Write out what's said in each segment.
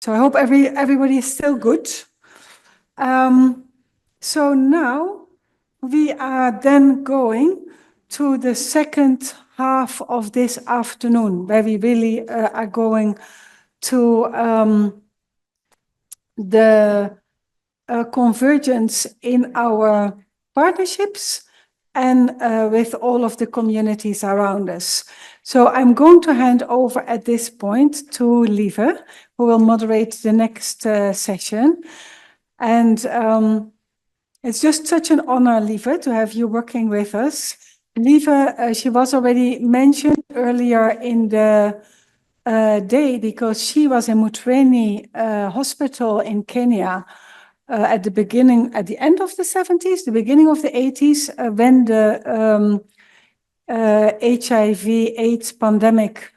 So I hope everybody is still good. So now we are then going to the second half of this afternoon, where we really are going to the convergence in our partnerships and with all of the communities around us. So I'm going to hand over at this point to Lieve, who will moderate the next session. And it's just such an honor, Lieve, to have you working with us. Lieve, she was already mentioned earlier in the day because she was in Mutreni Hospital in Kenya at the end of the 70s, the beginning of the 80s, when the HIV/AIDS pandemic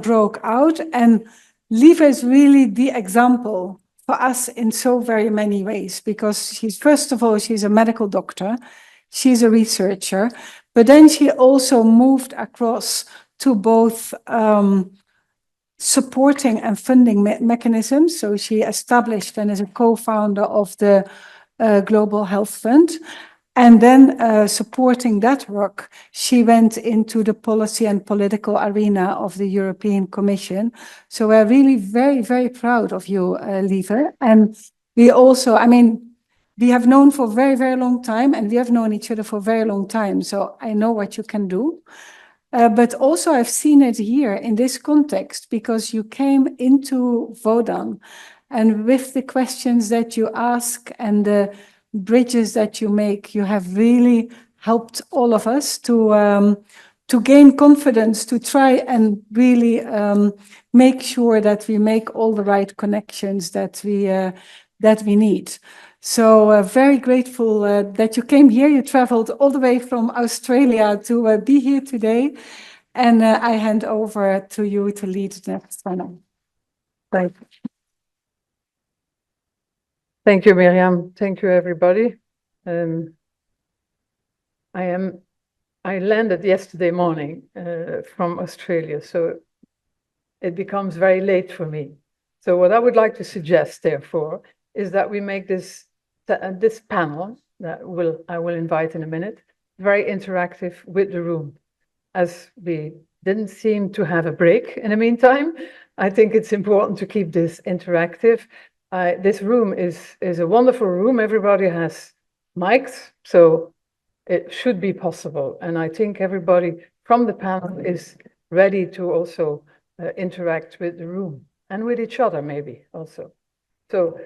broke out. And Lieve is really the example for us in so very many ways, because first of all, she's a medical doctor, she's a researcher, but then she also moved across to both supporting and funding mechanisms. So she established and is a co-founder of the Global Health Fund. And then supporting that work, she went into the policy and political arena of the European Commission. So we're really very, very proud of you, Lieve. And we also, I mean, we have known for a very, very long time, and we have known each other for a very long time. So I know what you can do. But also I've seen it here in this context, because you came into Vodan, and with the questions that you ask and the bridges that you make, you have really helped all of us to gain confidence, to try and really make sure that we make all the right connections that we need. So very grateful that you came here. You traveled all the way from Australia to be here today. And I hand over to you to lead the next panel. Thank you. Thank you, Miriam. Thank you, everybody. I landed yesterday morning from Australia, so it becomes very late for me. So what I would like to suggest, therefore, is that we make this panel that I will invite in a minute very interactive with the room. As we didn't seem to have a break in the meantime, I think it's important to keep this interactive. This room is a wonderful room. Everybody has mics, so it should be possible. And I think everybody from the panel is ready to also interact with the room and with each other, maybe also. So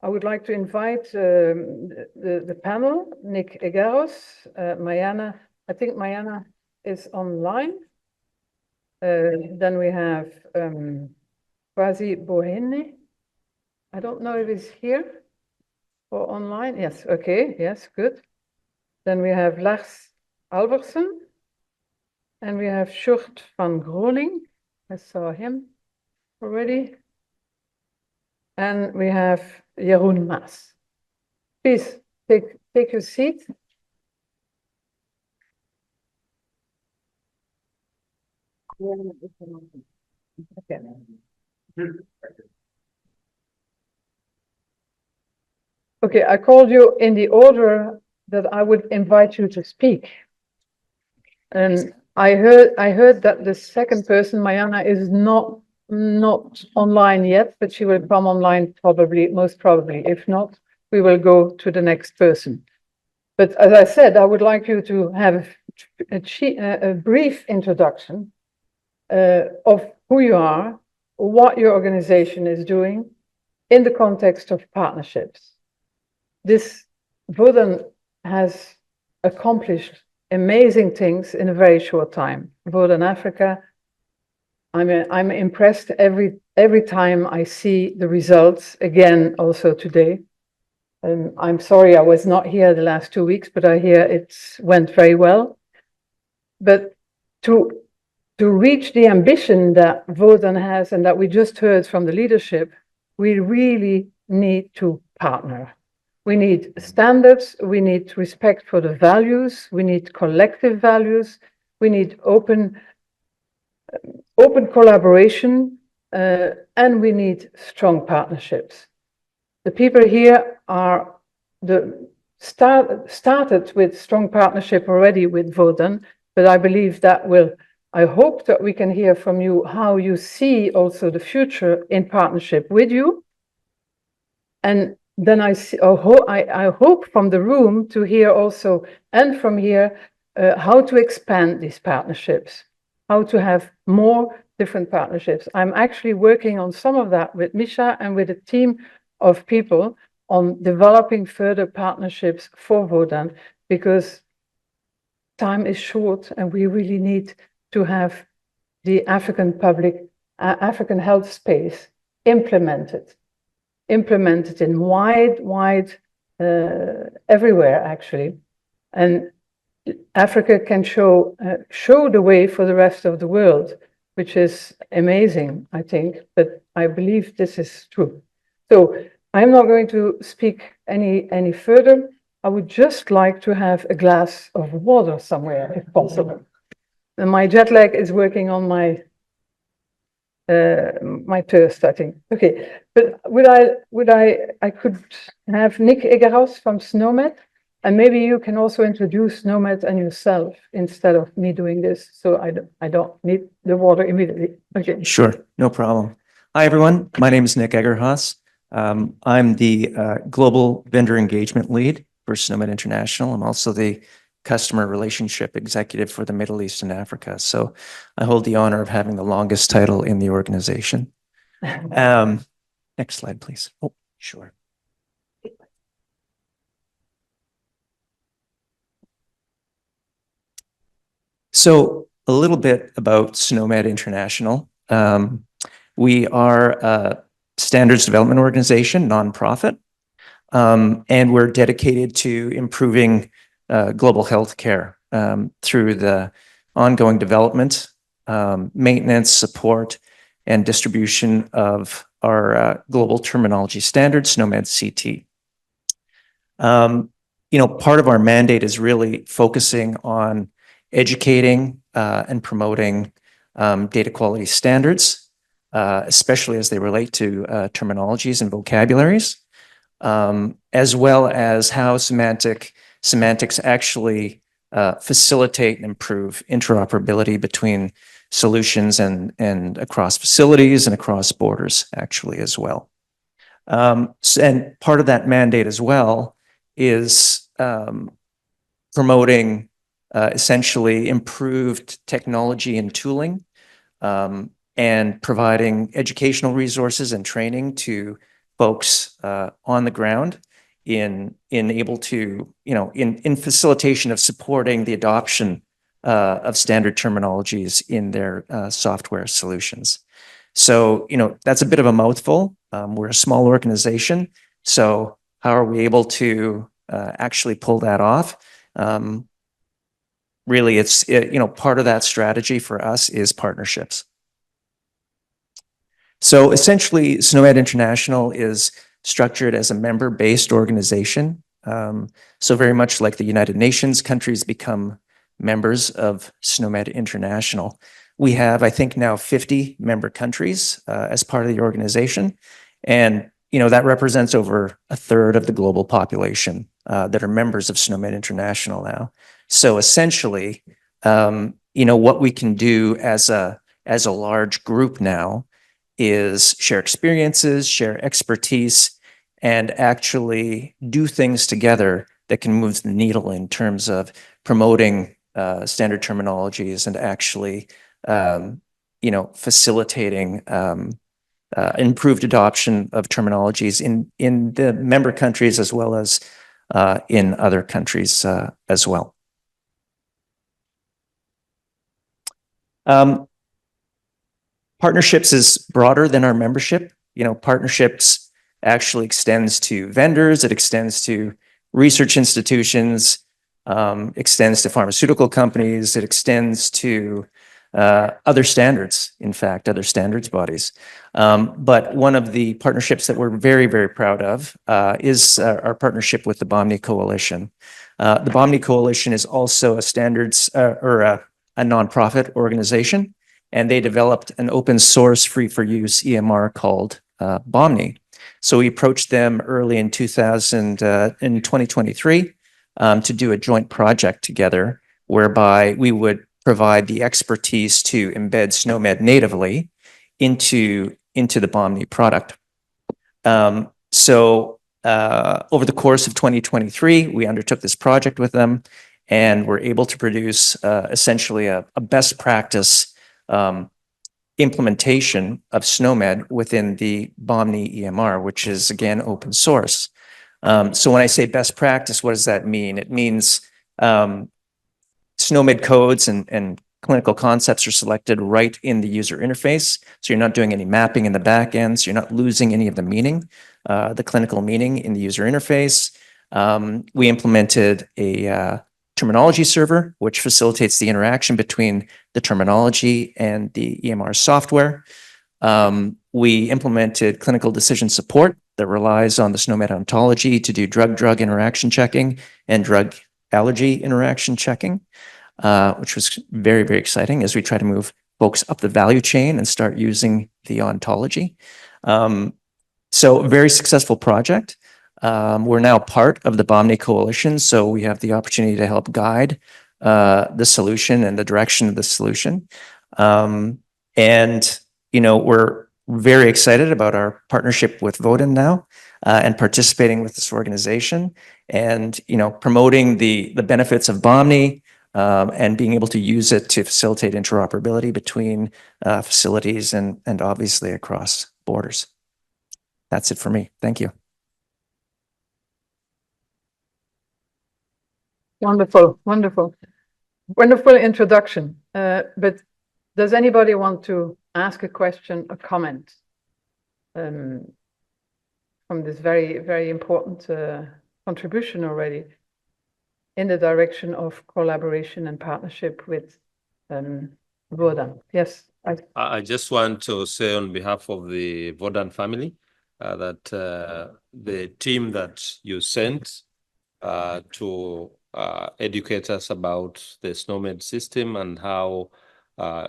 I would like to invite the panel, Nick Egarhos, Mayana. I think Mayana is online. Then we have Kwasi Boahene. I don't know if he's here or online. Yes, okay, yes, good. Then we have Lars Halvorsen. And we have Sjoerd van Groning. I saw him already. And we have Jeroen Maas. Please take your seat. Okay. Okay, I called you in the order that I would invite you to speak. And I heard that the second person, Mayana, is not online yet, but she will come online most probably. If not, we will go to the next person. But as I said, I would like you to have a brief introduction of who you are, what your organization is doing in the context of partnerships. This Vodan has accomplished amazing things in a very short time. Vodan Africa, I'm impressed every time I see the results, again also today. I'm sorry I was not here the last 2 weeks, but I hear it went very well. But to reach the ambition that Vodan has and that we just heard from the leadership, we really need to partner. We need standards, we need respect for the values, we need collective values, we need open collaboration, and we need strong partnerships. The people here are started with strong partnership already with Wodan, but I believe that I hope that we can hear from you how you see also the future in partnership with you. And then I hope from the room to hear also, and from here, how to expand these partnerships, how to have more different partnerships. I'm actually working on some of that with Misha and with a team of people on developing further partnerships for Wodan, because time is short and we really need to have the African health space implemented in wide, everywhere actually. And Africa can show the way for the rest of the world, which is amazing, I think, but I believe this is true. So I'm not going to speak any further. I would just like to have a glass of water somewhere, if possible. And my jet lag is working on my thirst, I think. Okay, but I could have Nick Egarhos from Snomed, and maybe you can also introduce Snomed and yourself instead of me doing this, so I don't need the water immediately. Okay. Sure, no problem. Hi, everyone. My name is Nick Egarhos. I'm the Global Vendor Engagement Lead for Snomed International. I'm also the Customer Relationship Executive for the Middle East and Africa. So I hold the honor of having the longest title in the organization. Next slide, please. Oh, sure. So a little bit about Snomed International. We are a standards development organization, nonprofit, and we're dedicated to improving global health care through the ongoing development, maintenance, support, and distribution of our global terminology standard, Snomed CT. Part of our mandate is really focusing on educating and promoting data quality standards, especially as they relate to terminologies and vocabularies, as well as how semantics actually facilitate and improve interoperability between solutions and across facilities and across borders actually as well. And part of that mandate as well is promoting essentially improved technology and tooling, and providing educational resources and training to folks on the ground in facilitation of supporting the adoption of standard terminologies in their software solutions. So, that's a bit of a mouthful. We're a small organization. So how are we able to actually pull that off? Really, part of that strategy for us is partnerships. So essentially, Snomed International is structured as a member-based organization. So very much like the United Nations, countries become members of Snomed International. We have, I think, now 50 member countries as part of the organization. And, that represents over a third of the global population that are members of Snomed International now. So essentially, what we can do as a large group now is share experiences, share expertise, and actually do things together that can move the needle in terms of promoting standard terminologies and actually, facilitating improved adoption of terminologies in the member countries as well as in other countries as well. Partnerships is broader than our membership. Partnerships actually extends to vendors, it extends to research institutions, extends to pharmaceutical companies, it extends to other standards, in fact, other standards bodies. But one of the partnerships that we're very, very proud of is our partnership with the Boahene Coalition. The Boahene Coalition is also a standards or a nonprofit organization. and they developed an open source free for use EMR called Boahene. So we approached them early in 2023 to do a joint project together, whereby we would provide the expertise to embed Snomed natively into the Boahene product. Over the course of 2023, we undertook this project with them, and were able to produce essentially a best practice implementation of Snomed within the Boahene EMR, which is, again, open source. So when I say best practice, what does that mean? It means Snomed codes and clinical concepts are selected right in the user interface. So you're not doing any mapping in the back end. So you're not losing any of the meaning, the clinical meaning in the user interface. We implemented a terminology server, which facilitates the interaction between the terminology and the EMR software. We implemented clinical decision support that relies on the Snomed ontology to do drug-drug interaction checking and drug allergy interaction checking, which was very, very exciting as we try to move folks up the value chain and start using the ontology. So a very successful project. We're now part of the Boahene Coalition, so we have the opportunity to help guide the solution and the direction of the solution. And, you know, we're very excited about our partnership with Voden now, and participating with this organization and, you know, promoting the benefits of Boahene, and being able to use it to facilitate interoperability between facilities and obviously across borders. That's it for me. Thank you. Wonderful, wonderful. Wonderful introduction. But does anybody want to ask a question, a comment from this very, very important contribution already in the direction of collaboration and partnership with Voden? Yes. I just want to say on behalf of the Voden family that the team that you sent to educate us about the Snomed system and how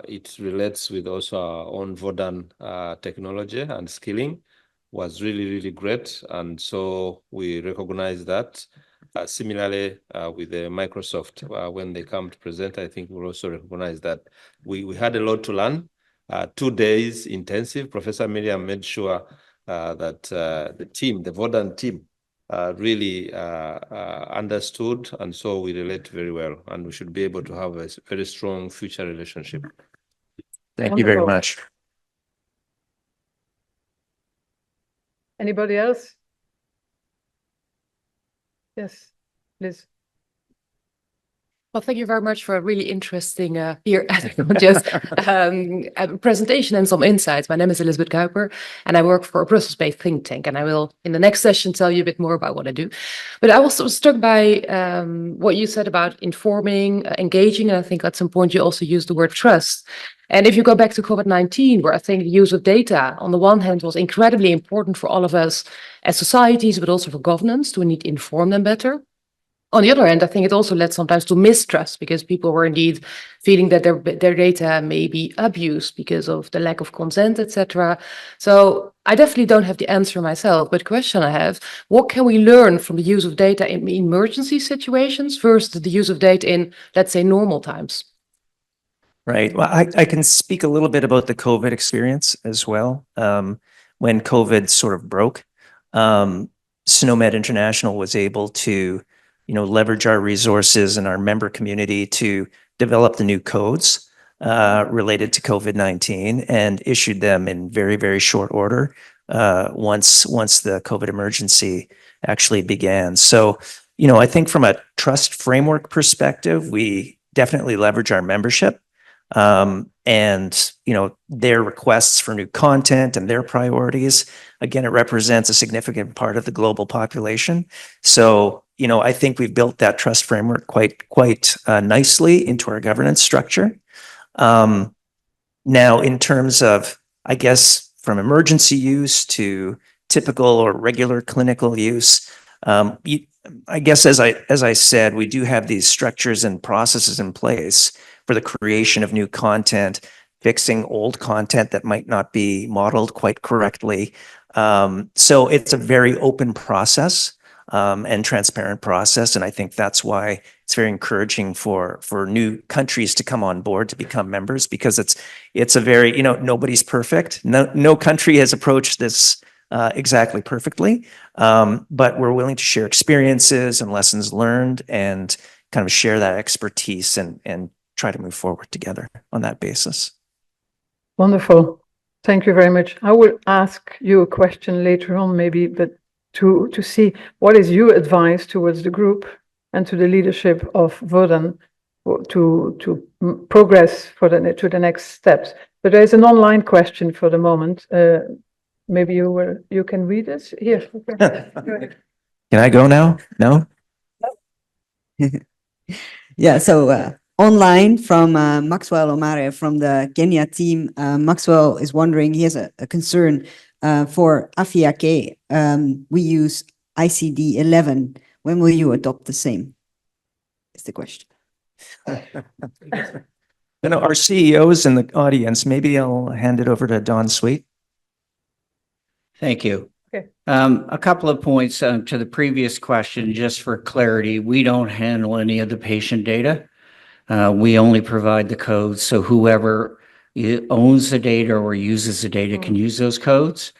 it relates with also our own Voden technology and skilling was really, really great. And so we recognize that. Similarly, with the Microsoft, when they come to present, I think we'll also recognize that we had a lot to learn. 2 days intensive. Professor Miriam made sure that the team, the Voden team, really understood, and so we relate very well, and we should be able to have a very strong future relationship. Thank you very much. Anybody else? Yes, Liz. Well, thank you very much for a really interesting presentation and some insights. My name is Elizabeth Kuiper, and I work for a Brussels-based think tank. And I will, in the next session, tell you a bit more about what I do. But I was struck by what you said about informing, engaging, and I think at some point you also used the word trust. And if you go back to COVID-19, where I think the use of data, on the one hand, was incredibly important for all of us as societies, but also for governance, to need to inform them better. On the other hand, I think it also led sometimes to mistrust, because people were indeed feeling that their data may be abused because of the lack of consent, etc. So I definitely don't have the answer myself, but the question I have, what can we learn from the use of data in emergency situations versus the use of data in, let's say, normal times? Right. Well, I can speak a little bit about the COVID experience as well. When COVID sort of broke, Snomed International was able to, you know, leverage our resources and our member community to develop the new codes related to COVID-19 and issued them in very, very short order once the COVID emergency actually began. So, you know, I think from a trust framework perspective, we definitely leverage our membership. And, you know, their requests for new content and their priorities, again, it represents a significant part of the global population. So, you know, I think we've built that trust framework quite nicely into our governance structure. Now, in terms of, I guess, from emergency use to typical or regular clinical use, I guess, as I said, we do have these structures and processes in place for the creation of new content fixing old content that might not be modeled quite correctly. So it's a very open process and transparent process. And I think that's why it's very encouraging for new countries to come on board to become members, because it's a very, you know, nobody's perfect. No country has approached this exactly perfectly, but we're willing to share experiences and lessons learned and kind of share that expertise and try to move forward together on that basis. Wonderful. Thank you very much. I will ask you a question later on, maybe, but to see what is your advice towards the group and to the leadership of Vodan to progress for to the next steps. But there is an online question for the moment. Maybe you can read it here. Can I go now? No? Yeah, so online from Maxwell Omare from the Kenya team. Maxwell is wondering, he has a concern for Afiake. We use ICD 11. When will you adopt the same? Is the question. You know, our CEO's in the audience. Maybe I'll hand it over to Don Sweet. Thank you. Okay. A couple of points to the previous question, just for clarity. We don't handle any of the patient data. We only provide the codes, so whoever owns the data or uses the data can use those codes.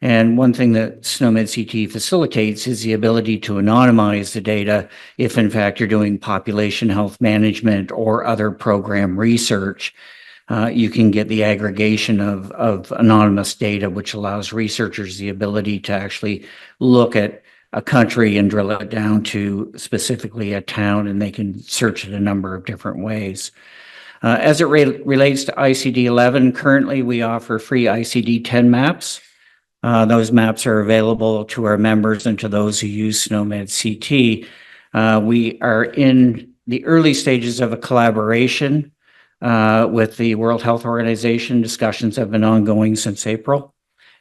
And one thing that Snomed CT facilitates is the ability to anonymize the data if, in fact, you're doing population health management or other program research. You can get the aggregation of anonymous data, which allows researchers the ability to actually look at a country and drill it down to specifically a town, and they can search it a number of different ways. As it relates to ICD-11, currently we offer free ICD-10 maps. Those maps are available to our members and to those who use Snomed CT. We are in the early stages of a collaboration with the World Health Organization. Discussions have been ongoing since April.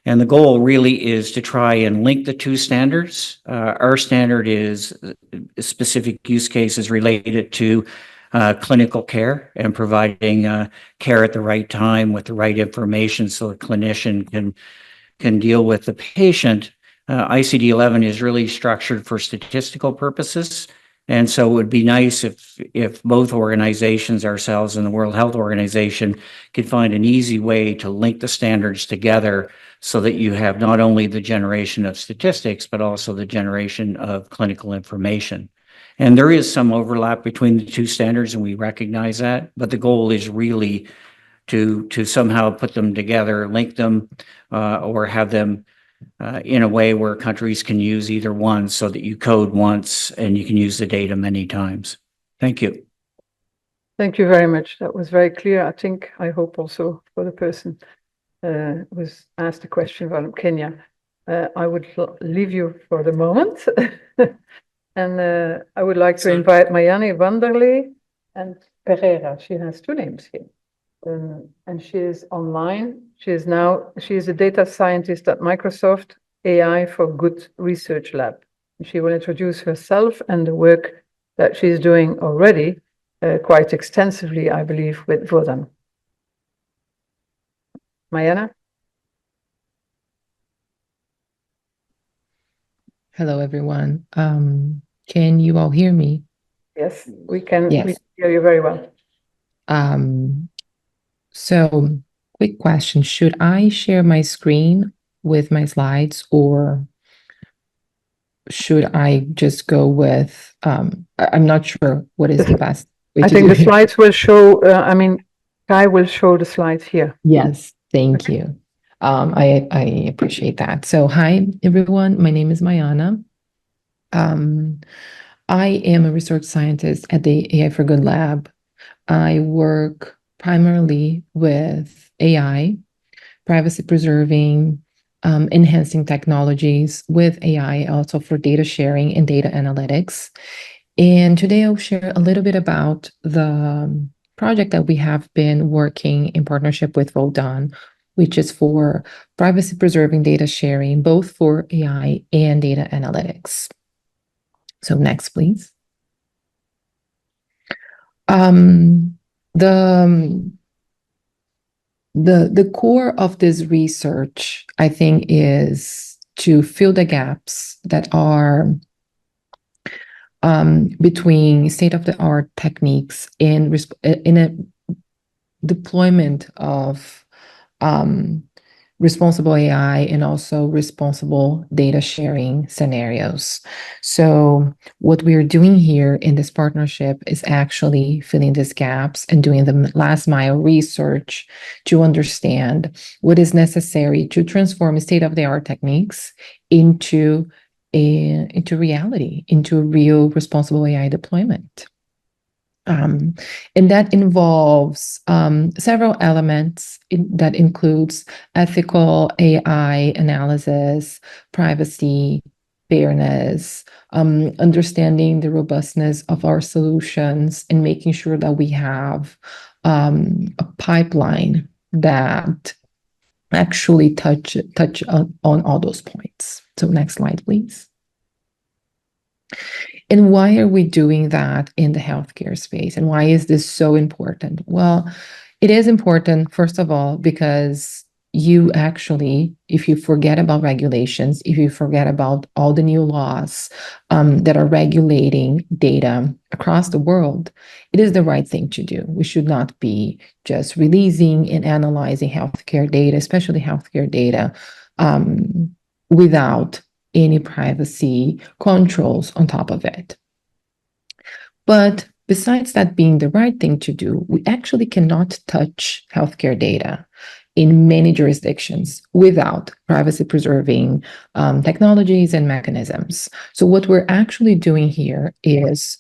And the goal really is to try and link the two standards. Our standard is specific use cases related to clinical care and providing care at the right time with the right information so a clinician can deal with the patient. ICD-11 is really structured for statistical purposes. And so it would be nice if both organizations, ourselves and the World Health Organization, could find an easy way to link the standards together so that you have not only the generation of statistics, but also the generation of clinical information. And there is some overlap between the two standards, and we recognize that, but the goal is really to somehow put them together, link them, or have them in a way where countries can use either one so that you code once and you can use the data many times. Thank you. Thank you very much. That was very clear. I hope also for the person who was asked a question about Kenya. I would leave you for the moment. And I would like to invite Mayana Wanderley and Pereira. She has two names here. And she is online. She is a data scientist at Microsoft AI for Good Research Lab. She will introduce herself and the work that she's doing already quite extensively, I believe, with Vodan. Mayana? Hello, everyone. Can you all hear me? Yes, we can. Yes. We hear you very well. So quick question. Should I share my screen with my slides, or should I just go with, I'm not sure what is the best way to do it. I think the slides will show, Kai will show the slides here. Yes, thank you. I appreciate that. So hi, everyone. My name is Mayana. I am a research scientist at the AI for Good Lab. I work primarily with AI, privacy preserving, enhancing technologies with AI, also for data sharing and data analytics. And today I'll share a little bit about the project that we have been working in partnership with Vodan, which is for privacy preserving data sharing, both for AI and data analytics. So next, please. the core of this research, I think, is to fill the gaps that are between state-of-the-art techniques in a deployment of responsible AI and also responsible data sharing scenarios. So what we're doing here in this partnership is actually filling these gaps and doing the last mile research to understand what is necessary to transform state-of-the-art techniques into reality, into a real responsible AI deployment. And that involves several elements that includes ethical AI analysis, privacy, fairness, understanding the robustness of our solutions, and making sure that we have a pipeline that actually touch on all those points. So next slide, please. And why are we doing that in the healthcare space? And why is this so important? Well, it is important, first of all, because you actually, if you forget about regulations, if you forget about all the new laws that are regulating data across the world, it is the right thing to do. We should not be just releasing and analyzing healthcare data, especially healthcare data, without any privacy controls on top of it. But besides that being the right thing to do, we actually cannot touch healthcare data in many jurisdictions without privacy-preserving technologies and mechanisms. So what we're actually doing here is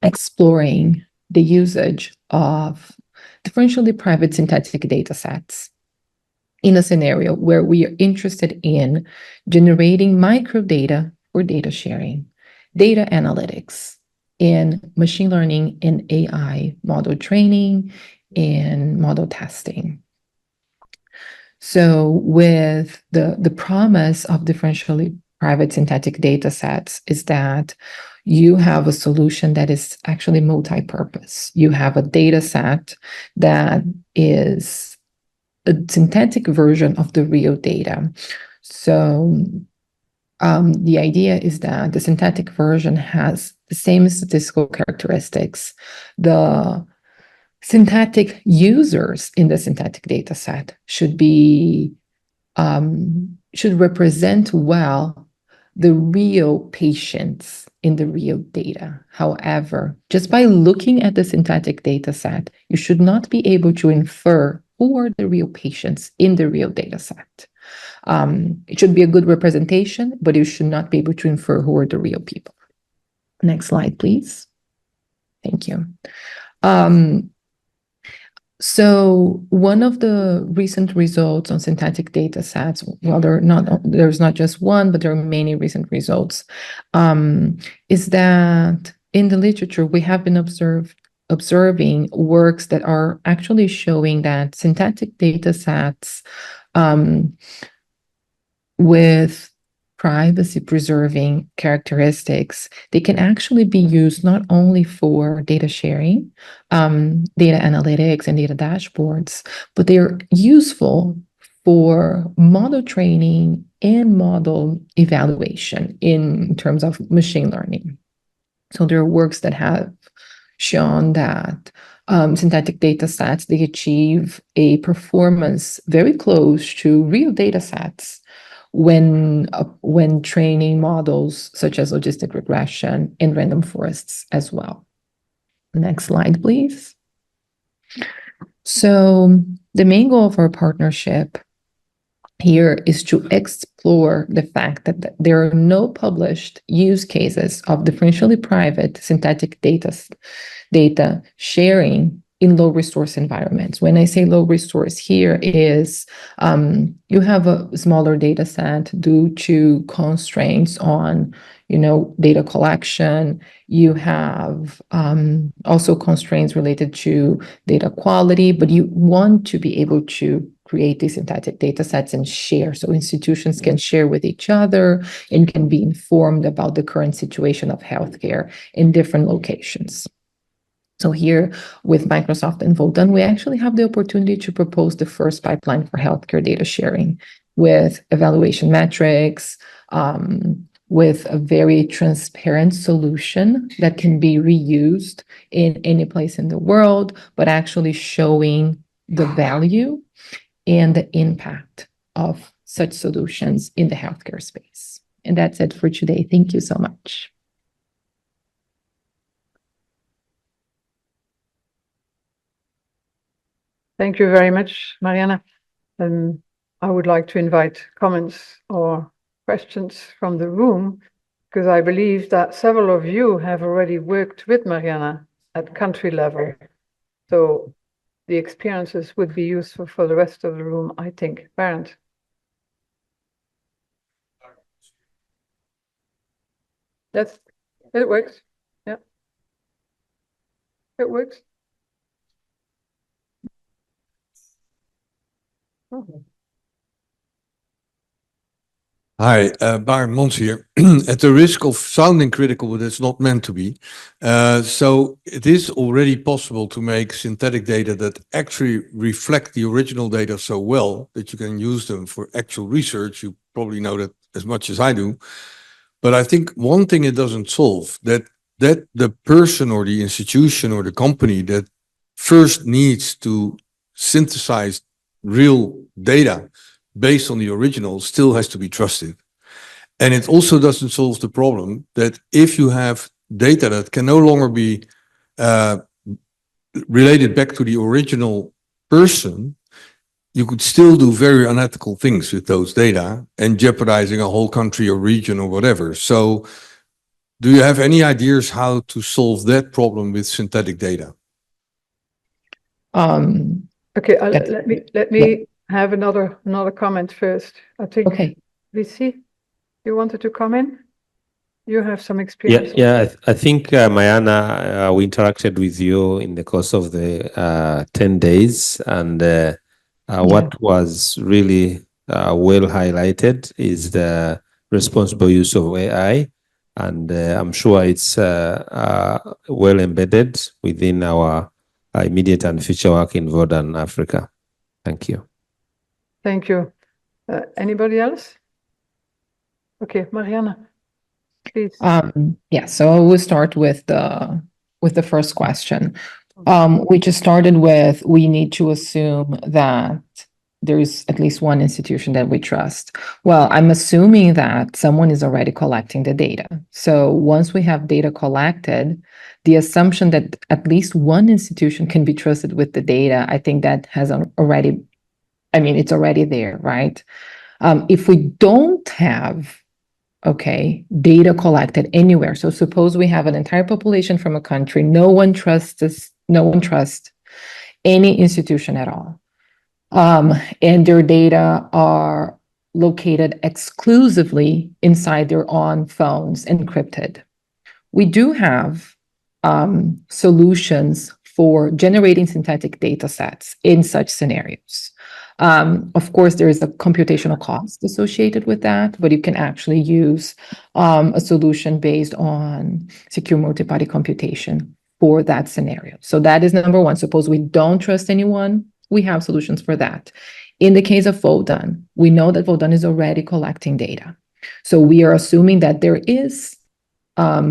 exploring the usage of differentially private synthetic data sets in a scenario where we are interested in generating microdata for data sharing, data analytics, in machine learning and AI model training and model testing. So with the promise of differentially private synthetic data sets is that you have a solution that is actually multi-purpose. You have a data set that is a synthetic version of the real data. So the idea is that the synthetic version has the same statistical characteristics. The synthetic users in the synthetic data set should represent well the real patients in the real data. However, just by looking at the synthetic data set, you should not be able to infer who are the real patients in the real data set. It should be a good representation, but you should not be able to infer who are the real people. Next slide, please. Thank you. So one of the recent results on synthetic data sets, well, there's not just one, but there are many recent results, is that in the literature, we have been observing works that are actually showing that synthetic data sets with privacy-preserving characteristics, they can actually be used not only for data sharing, data analytics, and data dashboards, but they're useful for model training and model evaluation in terms of machine learning. So there are works that have shown that synthetic data sets, they achieve a performance very close to real data sets when training models such as logistic regression and random forests as well. Next slide, please. So the main goal of our partnership here is to explore the fact that there are no published use cases of differentially private synthetic data sharing in low resource environments. When I say low resource here is you have a smaller data set due to constraints on data collection. You have also constraints related to data quality, but you want to be able to create these synthetic data sets and share, so institutions can share with each other and can be informed about the current situation of healthcare in different locations. So here with Microsoft and Vodan, we actually have the opportunity to propose the first pipeline for healthcare data sharing with evaluation metrics, with a very transparent solution that can be reused in any place in the world, but actually showing the value and the impact of such solutions in the healthcare space. And that's it for today. Thank you so much. Thank you very much, Mayana. I would like to invite comments or questions from the room, because I believe that several of you have already worked with Mayana at country level. So the experiences would be useful for the rest of the room, I think. Bernd. Yes, it works. Yeah, it works. Oh. Hi, Baar Mons here. At the risk of sounding critical, but it's not meant to be. So it is already possible to make synthetic data that actually reflect the original data so well that you can use them for actual research. You probably know that as much as I do. But I think one thing it doesn't solve, that the person or the institution or the company that first needs to synthesize real data based on the original still has to be trusted. And it also doesn't solve the problem that if you have data that can no longer be related back to the original person, you could still do very unethical things with those data and jeopardizing a whole country or region or whatever. So do you have any ideas how to solve that problem with synthetic data? Okay, let me have another comment first. I think, okay. VC, you wanted to come in? You have some experience. Yeah, I think, Mayana, we interacted with you in the course of the 10 days, and what was really well highlighted is the responsible use of AI, and I'm sure it's well embedded within our immediate and future work in Vodan Africa. Thank you. Thank you. Anybody else? Okay, Mariana, please. Yeah, so we'll start with the first question. We just started with, we need to assume that there's at least one institution that we trust. Well, I'm assuming that someone is already collecting the data. So once we have data collected, the assumption that at least one institution can be trusted with the data, I think that has already, I mean, it's already there, right? If we don't have, data collected anywhere. So suppose we have an entire population from a country, no one trusts any institution at all. And their data are located exclusively inside their own phones, encrypted. We do have solutions for generating synthetic data sets in such scenarios. Of course, there is a computational cost associated with that, but you can actually use a solution based on secure multi-party computation for that scenario. So that is number one. Suppose we don't trust anyone, we have solutions for that. In the case of Vodan, we know that Vodan is already collecting data. So we are assuming that there is a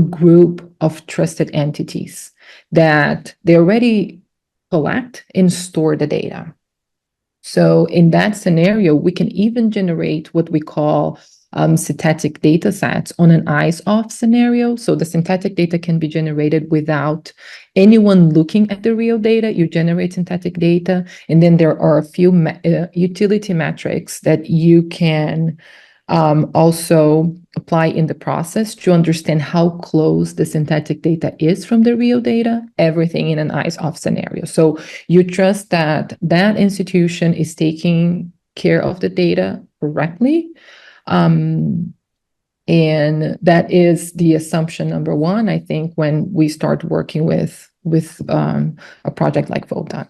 group of trusted entities that they already collect and store the data. So in that scenario, we can even generate what we call synthetic data sets on an eyes-off scenario. So the synthetic data can be generated without anyone looking at the real data. You generate synthetic data, and then there are a few utility metrics that you can also apply in the process to understand how close the synthetic data is from the real data, everything in an eyes-off scenario. So you trust that that institution is taking care of the data correctly. And that is the assumption number one, I think, when we start working with a project like Vodan.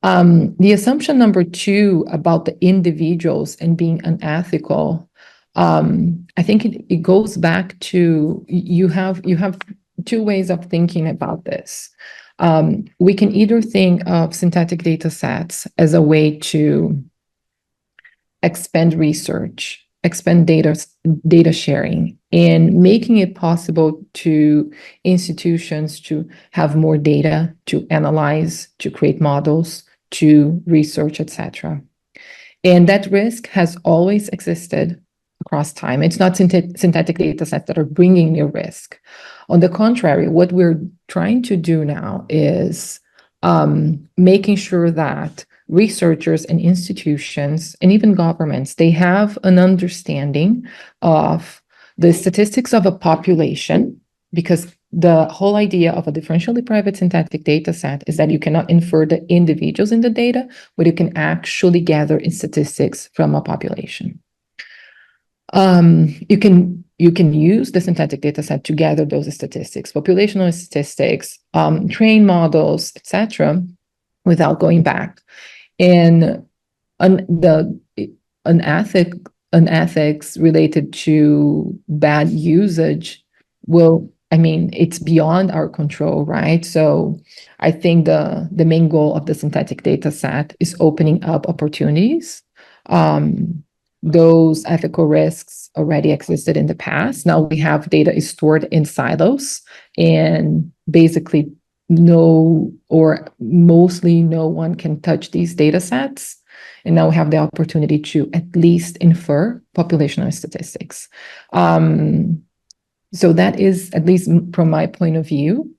The assumption number two about the individuals and being unethical, I think it goes back to you have two ways of thinking about this. We can either think of synthetic data sets as a way to expand research, expand data sharing, and making it possible to institutions to have more data, to analyze, to create models, to research, etc. And that risk has always existed across time. It's not synthetic data sets that are bringing new risk. On the contrary, what we're trying to do now is making sure that researchers and institutions and even governments, they have an understanding of the statistics of a population, because the whole idea of a differentially private synthetic data set is that you cannot infer the individuals in the data, but you can actually gather in statistics from a population. You can use the synthetic data set to gather those statistics, populational statistics, train models, etc., without going back. And an ethics related to bad usage it's beyond our control, right? So I think the main goal of the synthetic data set is opening up opportunities. Those ethical risks already existed in the past. Now we have data is stored in silos, and basically mostly no one can touch these data sets. And now we have the opportunity to at least infer populational statistics. So that is, at least from my point of view,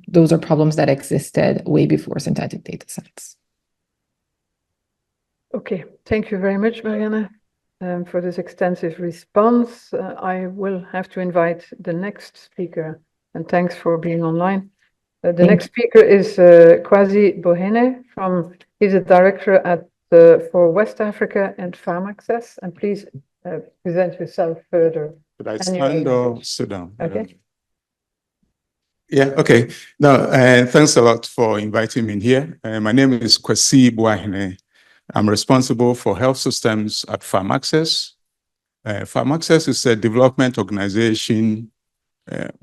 those are problems that existed way before synthetic data sets. Okay, thank you very much, Mayana, for this extensive response. I will have to invite the next speaker, and thanks for being online. The next speaker is Kwasi Boahene he's a director for West Africa and PharmAccess, and please present yourself further. Should I stand or sit down? Okay. Yeah, okay. Now, thanks a lot for inviting me in here. My name is Kwasi Boahene. I'm responsible for health systems at PharmAccess. PharmAccess is a development organization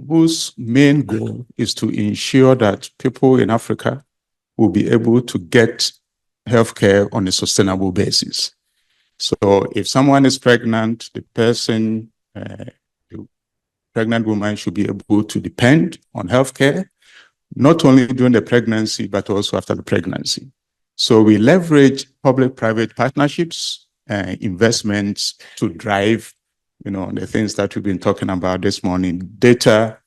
whose main goal is to ensure that people in Africa will be able to get healthcare on a sustainable basis. So if someone is pregnant, the pregnant woman should be able to depend on healthcare, not only during the pregnancy, but also after the pregnancy. So we leverage public-private partnerships, investments to drive, the things that we've been talking about this morning, data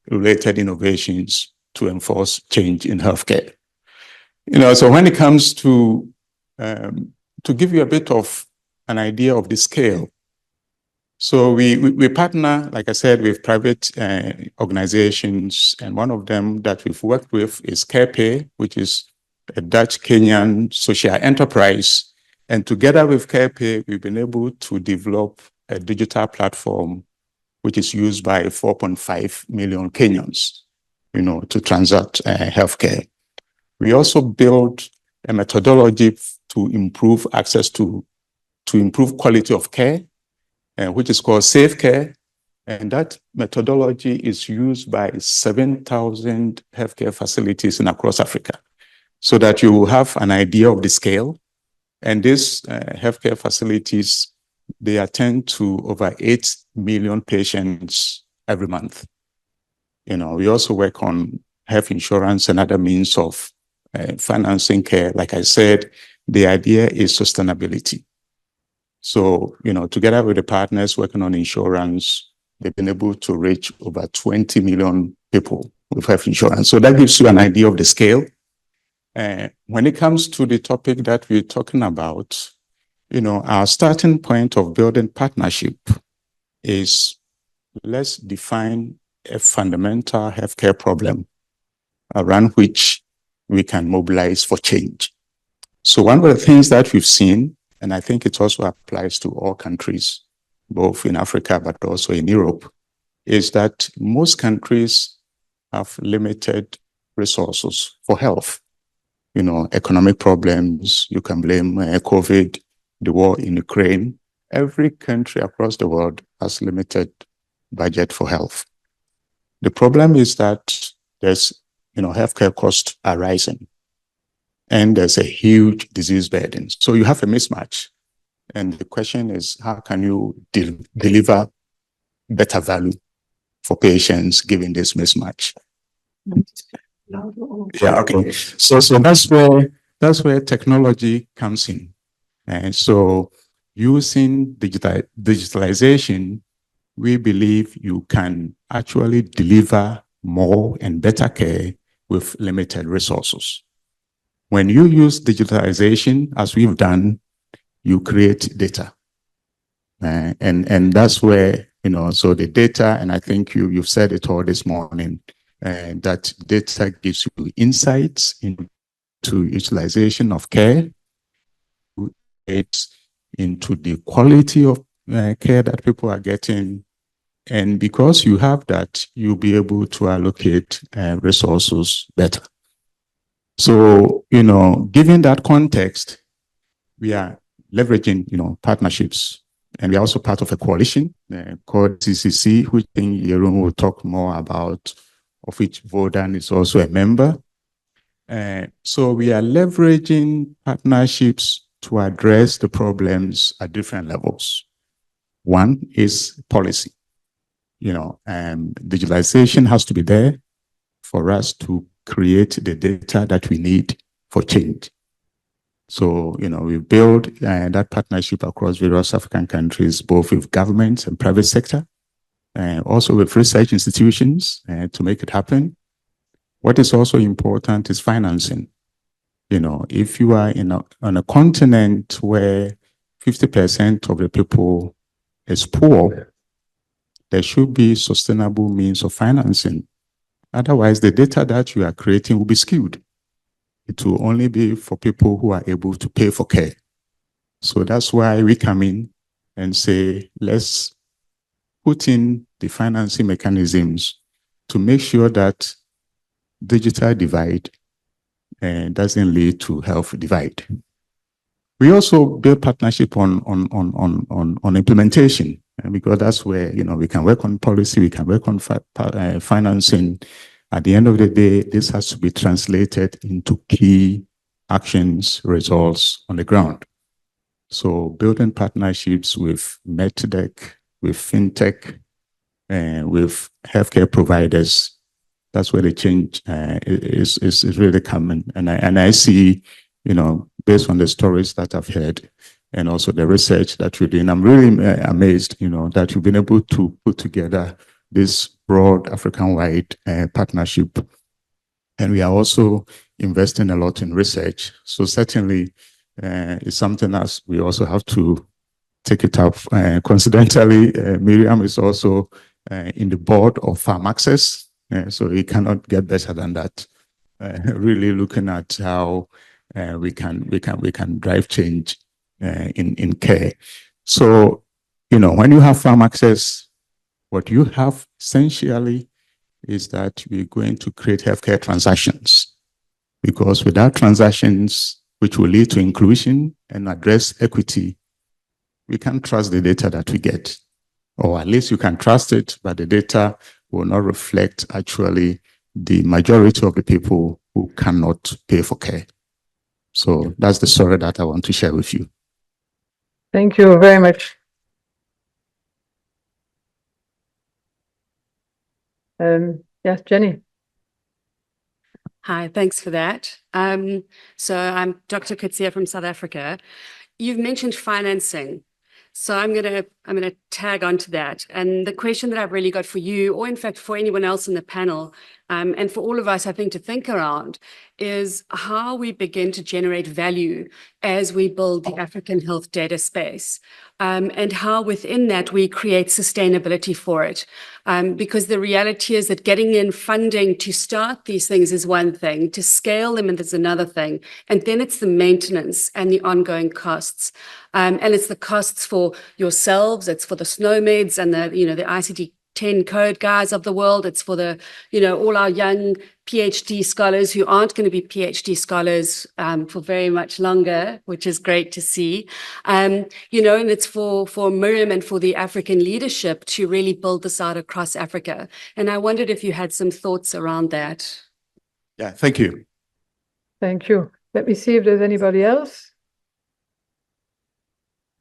related innovations to enforce change in healthcare. So when it comes to give you a bit of an idea of the scale. So we partner, like I said, with private organizations, and one of them that we've worked with is CarePay, which is a Dutch-Kenyan social enterprise. And together with CarePay, we've been able to develop a digital platform which is used by 4.5 million Kenyans, to transact healthcare. We also built a methodology to improve access to improve quality of care, which is called Safe Care. And that methodology is used by 7,000 healthcare facilities across Africa, so that you will have an idea of the scale. And these healthcare facilities, they attend to over 8 million patients every month. We also work on health insurance and other means of financing care. Like I said, the idea is sustainability. So, together with the partners working on insurance, they've been able to reach over 20 million people with health insurance. So that gives you an idea of the scale. When it comes to the topic that we're talking about, our starting point of building partnership is, let's define a fundamental healthcare problem around which we can mobilize for change. So one of the things that we've seen, and I think it also applies to all countries, both in Africa but also in Europe, is that most countries have limited resources for health. Economic problems, you can blame COVID, the war in Ukraine. Every country across the world has limited budget for health. The problem is that there's, healthcare costs are rising and there's a huge disease burden. So you have a mismatch. And the question is, how can you deliver better value for patients given this mismatch? Yeah, okay. So that's where technology comes in. And so using digitalization, we believe you can actually deliver more and better care with limited resources. When you use digitalization, as we've done, you create data. And that's where, so the data, and I think you've said it all this morning, that data gives you insights into utilization of care, it's into the quality of care that people are getting. And because you have that, you'll be able to allocate resources better. So, given that context, we are leveraging, partnerships. And we are also part of a coalition called CCC, which I think Jeroen will talk more about, of which Vodan is also a member. So we are leveraging partnerships to address the problems at different levels. One is policy. Digitalization has to be there for us to create the data that we need for change. So, we build that partnership across various African countries, both with governments and private sector, and also with research institutions to make it happen. What is also important is financing. If you are on a continent where 50% of the people is poor, there should be sustainable means of financing. Otherwise, the data that you are creating will be skewed. It will only be for people who are able to pay for care. So that's why we come in and say, let's put in the financing mechanisms to make sure that digital divide doesn't lead to health divide. We also build partnership on implementation, because that's where we can work on policy, we can work on financing. At the end of the day, this has to be translated into key actions, results on the ground. So building partnerships with medtech, with fintech, and with healthcare providers, that's where the change is really coming. And I see, based on the stories that I've heard and also the research that you're doing, I'm really amazed, that you've been able to put together this broad African-wide partnership. And we are also investing a lot in research. So certainly it's something else we also have to take it up. Coincidentally, Miriam is also in the board of PharmAccess. So we cannot get better than that. Really looking at how we can drive change in care. So, when you have PharmAccess, what you have essentially is that we're going to create healthcare transactions, because without transactions, which will lead to inclusion and address equity, we can't trust the data that we get, or at least you can trust it, but the data will not reflect actually the majority of the people who cannot pay for care. So that's the story that I want to share with you. Thank you very much. Yes, Jenny. Hi, thanks for that. So I'm Dr. Kutsia from South Africa. You've mentioned financing. So I'm gonna tag onto that. And the question that I've really got for you, or in fact for anyone else in the panel, and for all of us, I think, to think around, is how we begin to generate value as we build the African health data space, and how within that we create sustainability for it. Because the reality is that getting in funding to start these things is one thing, to scale them is another thing, and then it's the maintenance and the ongoing costs. And it's the costs for yourselves, it's for the Snomeds and the ICT 10 code guys of the world. It's for the, all our young PhD scholars who aren't going to be PhD scholars for very much longer, which is great to see. And it's for Miriam and for the African leadership to really build this out across Africa. And I wondered if you had some thoughts around that. Yeah, thank you. Thank you. Let me see if there's anybody else.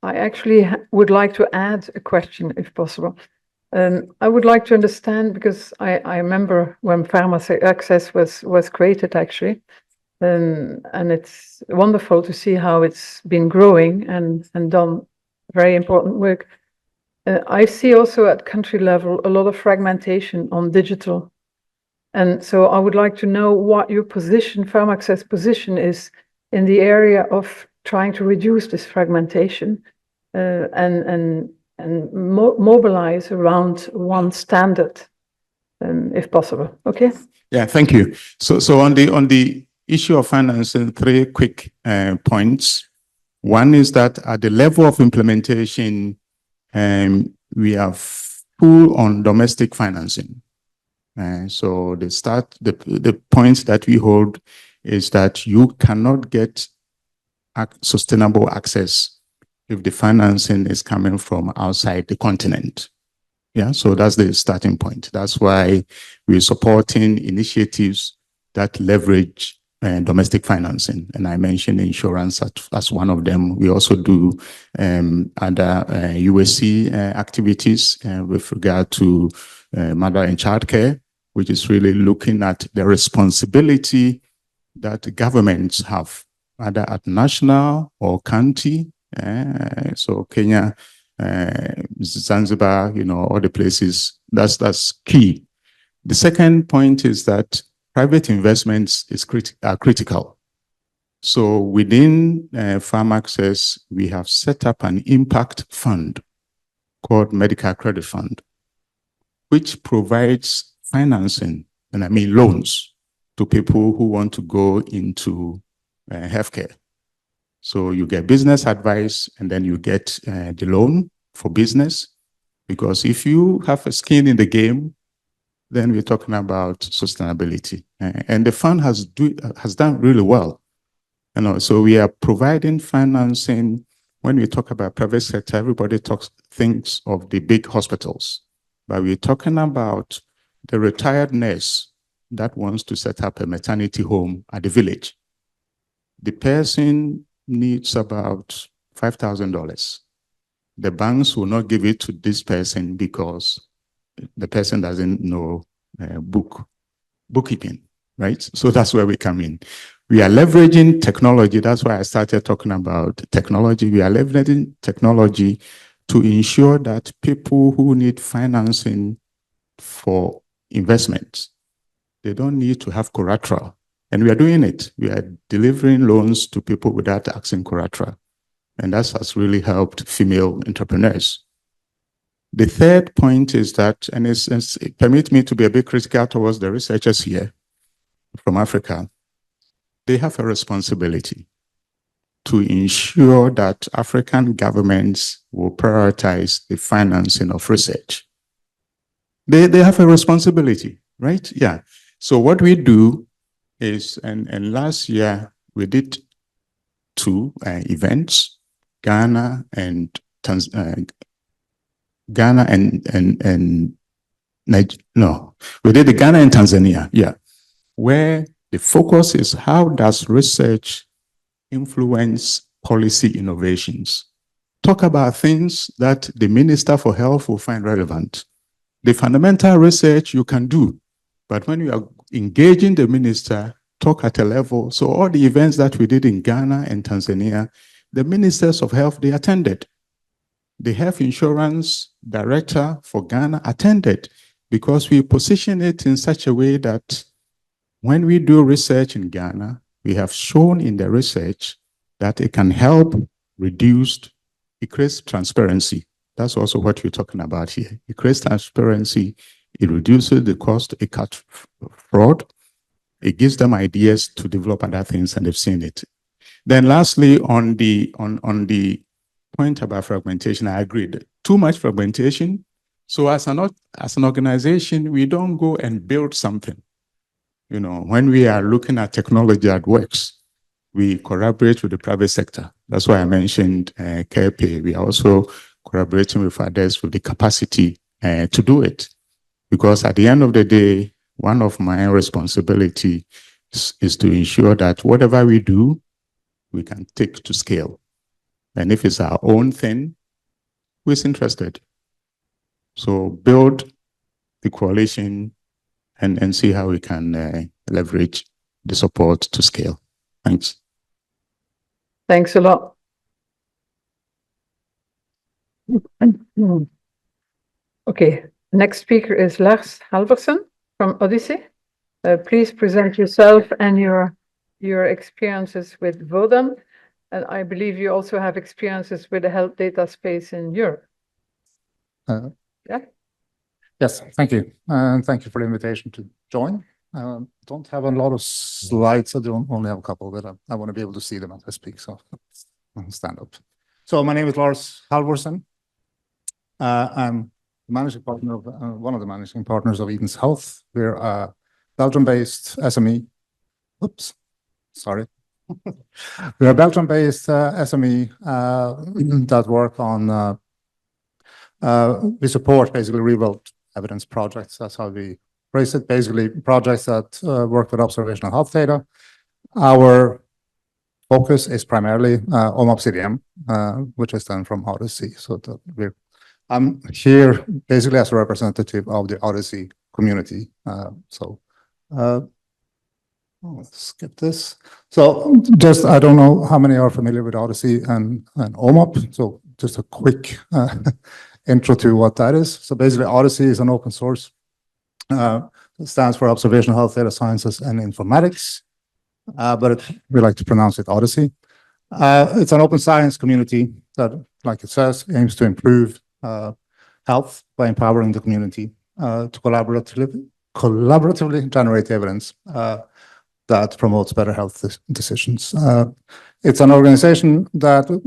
I actually would like to add a question, if possible. I would like to understand, because I remember when PharmAccess was created, actually, and it's wonderful to see how it's been growing and done very important work. I see also at country level a lot of fragmentation on digital. And so I would like to know what your position, PharmAccess position, is in the area of trying to reduce this fragmentation and mobilize around one standard, if possible. Okay. Yeah, thank you. So on the issue of financing, 3 quick points. One is that at the level of implementation, we are full on domestic financing. So the point that we hold is that you cannot get sustainable access if the financing is coming from outside the continent. Yeah, so that's the starting point. That's why we're supporting initiatives that leverage domestic financing. And I mentioned insurance as one of them. We also do other USC activities with regard to mother and child care, which is really looking at the responsibility that governments have, either at national or county. So Kenya, Zanzibar, all the places, that's key. The second point is that private investments are critical. So within PharmAccess, we have set up an impact fund called Medical Credit Fund, which provides financing, and I mean loans, to people who want to go into healthcare. So you get business advice, and then you get the loan for business. Because if you have a skin in the game, then we're talking about sustainability. And the fund has done really well. So we are providing financing. When we talk about private sector, everybody thinks of the big hospitals. But we're talking about the retired nurse that wants to set up a maternity home at the village. The person needs about $5,000. The banks will not give it to this person because the person doesn't know bookkeeping, right? So that's where we come in. We are leveraging technology. That's why I started talking about technology. We are leveraging technology to ensure that people who need financing for investments, they don't need to have collateral. And we are doing it. We are delivering loans to people without asking collateral. And that has really helped female entrepreneurs. The third point is that, and it permits me to be a bit critical towards the researchers here from Africa, they have a responsibility to ensure that African governments will prioritize the financing of research. They have a responsibility, right? Yeah. So what we do is, and last year we did 2 events, Ghana and Ghana and we did the Ghana and Tanzania, yeah, where the focus is how does research influence policy innovations. Talk about things that the Minister for Health will find relevant. The fundamental research you can do, but when you are engaging the minister, talk at a level. So all the events that we did in Ghana and Tanzania, the ministers of health, they attended. The health insurance director for Ghana attended because we position it in such a way that when we do research in Ghana, we have shown in the research that it can help increase transparency. That's also what you're talking about here. Increase transparency, it reduces the cost, it cuts fraud, it gives them ideas to develop other things, and they've seen it. Then lastly, on the point about fragmentation, I agreed. Too much fragmentation So as an organization, we don't go and build something. When we are looking at technology that works, we collaborate with the private sector. That's why I mentioned CarePay. We are also collaborating with others with the capacity to do it. Because at the end of the day, one of my responsibilities is to ensure that whatever we do, we can take to scale. And if it's our own thing, who's interested? So build the coalition and see how we can leverage the support to scale. Thanks. Thanks a lot. Okay, next speaker is Lars Halvorsen from OHDSI. Please present yourself and your experiences with Vodan. And I believe you also have experiences with the health data space in Europe. Yeah. Yes, thank you. And thank you for the invitation to join. Don't have a lot of slides. I don't only have a couple, but I want to be able to see them as I speak. So I'll stand up. So my name is Lars Halvorsen. I'm managing partner of one of the managing partners of Eden's Health. We're a Belgium-based SME. Oops, sorry. We're a Belgium-based SME that work on. We support basically real-world evidence projects. That's how we phrase it. Basically, projects that work with observational health data. Our focus is primarily OHDSI, which is done from OHDSI. So that I'm here basically as a representative of the OHDSI community. Let's skip this. So just, I don't know how many are familiar with OHDSI and OMOP. So just a quick intro to what that is. So basically OHDSI is an open source. It stands for Observational Health Data Sciences and Informatics, but we like to pronounce it OHDSI. It's an open science community that, like it says, aims to improve health by empowering the community to collaboratively generate evidence that promotes better health decisions. It's an organization that it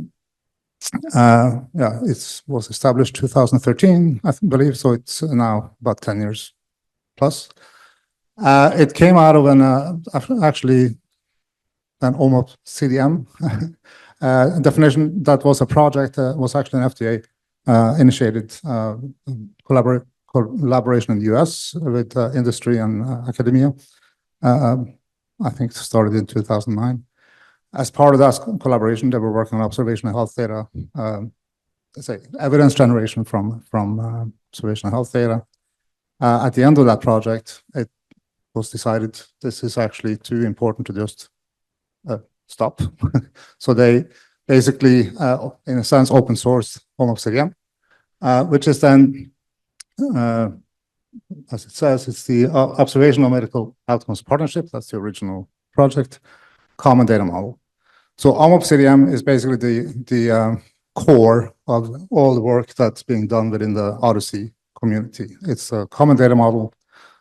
was established 2013, I believe, so it's now about 10 years plus. It came out of actually an OMOP CDM definition that was a project, was actually an FDA initiated collaboration in the US with industry and academia. I think it started in 2009. As part of that collaboration, they were working on observational health data, evidence generation from observational health data. At the end of that project, it was decided this is actually too important to just stop. So they basically, in a sense, open sourced OHDSI, which is then, as it says, it's the Observational Medical Outcomes Partnership. That's the original project, common data model. So OHDSI is basically the core of all the work that's being done within the OHDSI community. It's a common data model,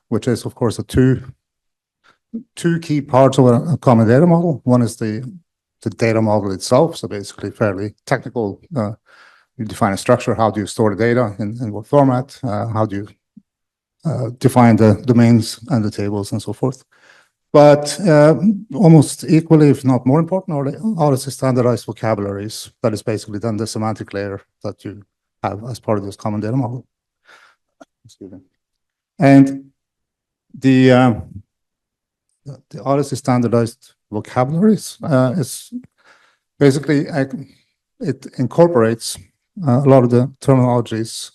which is, of course, two key parts of a common data model. One is the data model itself, so basically fairly technical. You define a structure, how do you store the data, in what format, how do you define the domains and the tables and so forth. But almost equally, if not more important, are the OHDSI standardized vocabularies. That is basically then the semantic layer that you have as part of this common data model. And the OHDSI standardized vocabularies is basically, it incorporates a lot of the terminologies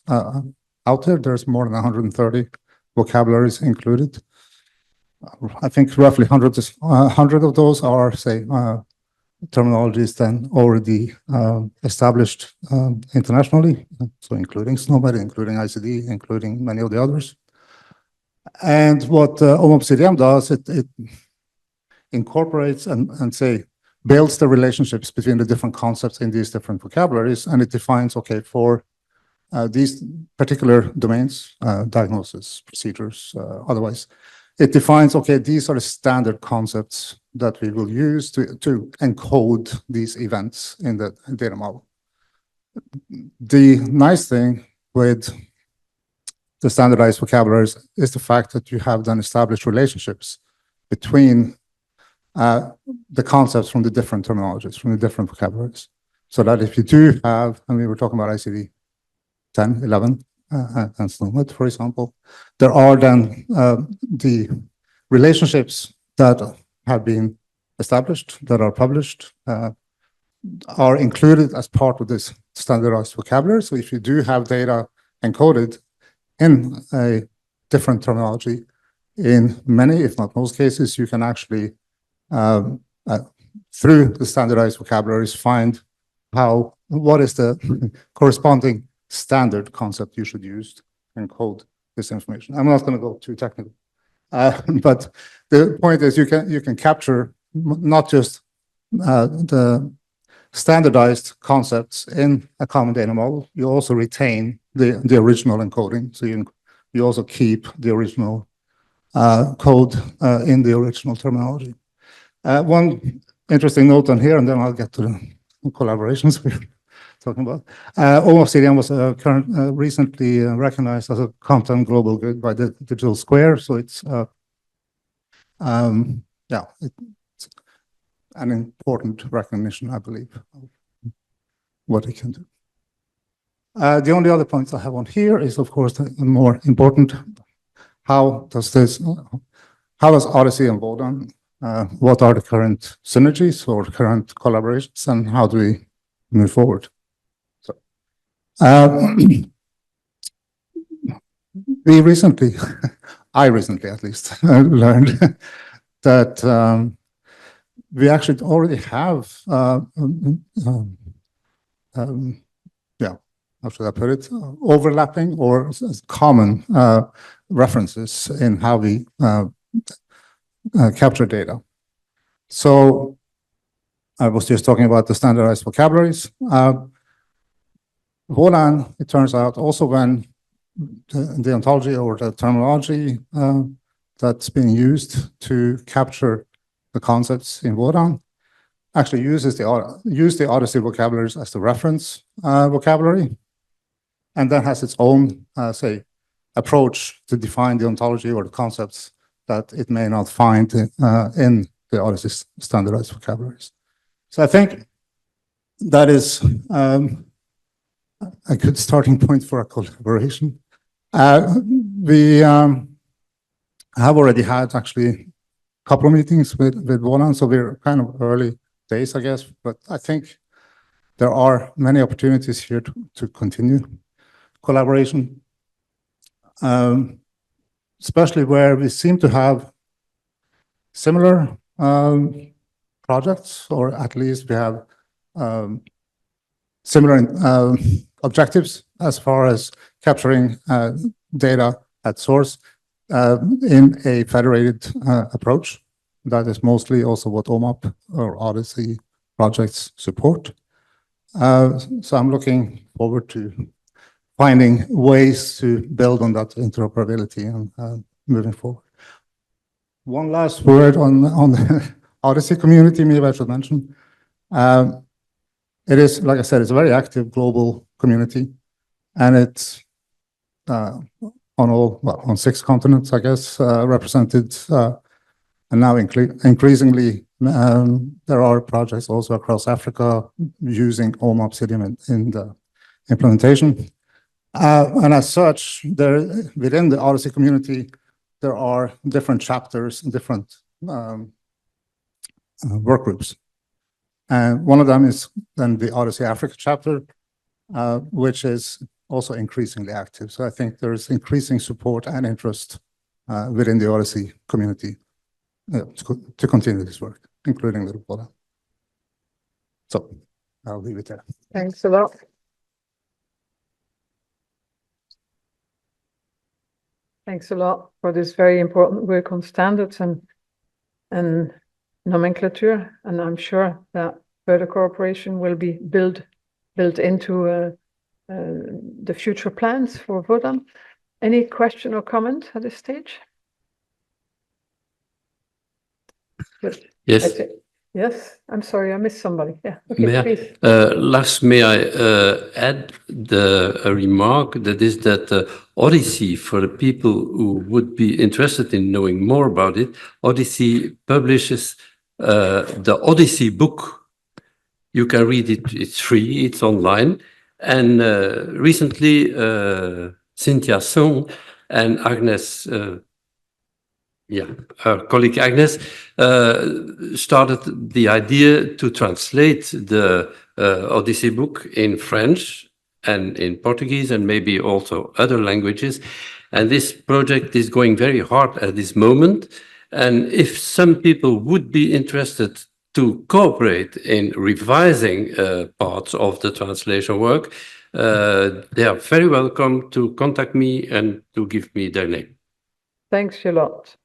out there. There's more than 130 vocabularies included. I think roughly 100 of those are, say, terminologies then already established internationally, so including Snomed, including ICD, including many of the others. And what OHDSI does, it incorporates and say, builds the relationships between the different concepts in these different vocabularies, and it defines, okay, for these particular domains, diagnosis, procedures, otherwise, it defines, okay, these are the standard concepts that we will use to encode these events in the data model. The nice thing with the standardized vocabularies is the fact that you have then established relationships between the concepts from the different terminologies, from the different vocabularies. So that if you do have, and we were talking about ICD 10, 11, and Snomed, for example, there are then the relationships that have been established, that are published, are included as part of this standardized vocabulary. So if you do have data encoded in a different terminology, in many, if not most cases, you can actually, through the standardized vocabularies, find what is the corresponding standard concept you should use to encode this information. I'm not going to go too technical, but the point is you can capture not just the standardized concepts in a common data model, you also retain the original encoding. So you also keep the original code in the original terminology. One interesting note on here, and then I'll get to the collaborations we're talking about. OHDSI was recently recognized as a content global good by the Digital Square. So it's it's an important recognition, I believe, of what it can do. The only other points I have on here is, of course, the more important. How does OHDSI and Wodan, what are the current synergies or current collaborations, and how do we move forward? So, we recently, I recently at least, learned that we actually already have, how should I put it, overlapping or common references in how we capture data. So I was just talking about the standardized vocabularies. Wodan, it turns out, also when the ontology or the terminology that's being used to capture the concepts in Wodan actually use the OHDSI vocabularies as the reference vocabulary, and then has its own, say, approach to define the ontology or the concepts that it may not find in the OHDSI standardized vocabularies. So I think that is a good starting point for a collaboration. We have already had actually a couple of meetings with Wodan, so we're kind of early days, I guess, but I think there are many opportunities here to continue collaboration, especially where we seem to have similar projects, or at least we have similar objectives as far as capturing data at source in a federated approach. That is mostly also what OMAP or OHDSI projects support. So I'm looking forward to finding ways to build on that interoperability and moving forward. One last word on the OHDSI community, maybe I should mention. It is, like I said, it's a very active global community, and it's on 6 continents, I guess, represented, and now increasingly there are projects also across Africa using OMAP CDM in the implementation. And as such, within the OHDSI community, there are different chapters and different work groups. And one of them is then the OHDSI Africa chapter, which is also increasingly active. So I think there is increasing support and interest within the OHDSI community to continue this work, including the Wodan. So I'll leave it there. Thanks a lot. Thanks a lot for this very important work on standards and nomenclature. And I'm sure that further cooperation will be built into the future plans for Wodan. Any question or comment at this stage? Good. Yes. Yes, I'm sorry, I missed somebody. Yeah, May okay, I, please. Lars, may I add a remark that is that Odyssey, for the people who would be interested in knowing more about it, Odyssey publishes the Odyssey book. You can read it, it's free, it's online. And recently, Cynthia Song and Agnes, her colleague Agnes, started the idea to translate the Odyssey book in French and in Portuguese and maybe also other languages. And this project is going very hard at this moment. And if some people would be interested to cooperate in revising parts of the translation work, they are very welcome to contact me and to give me their name. Thanks a lot.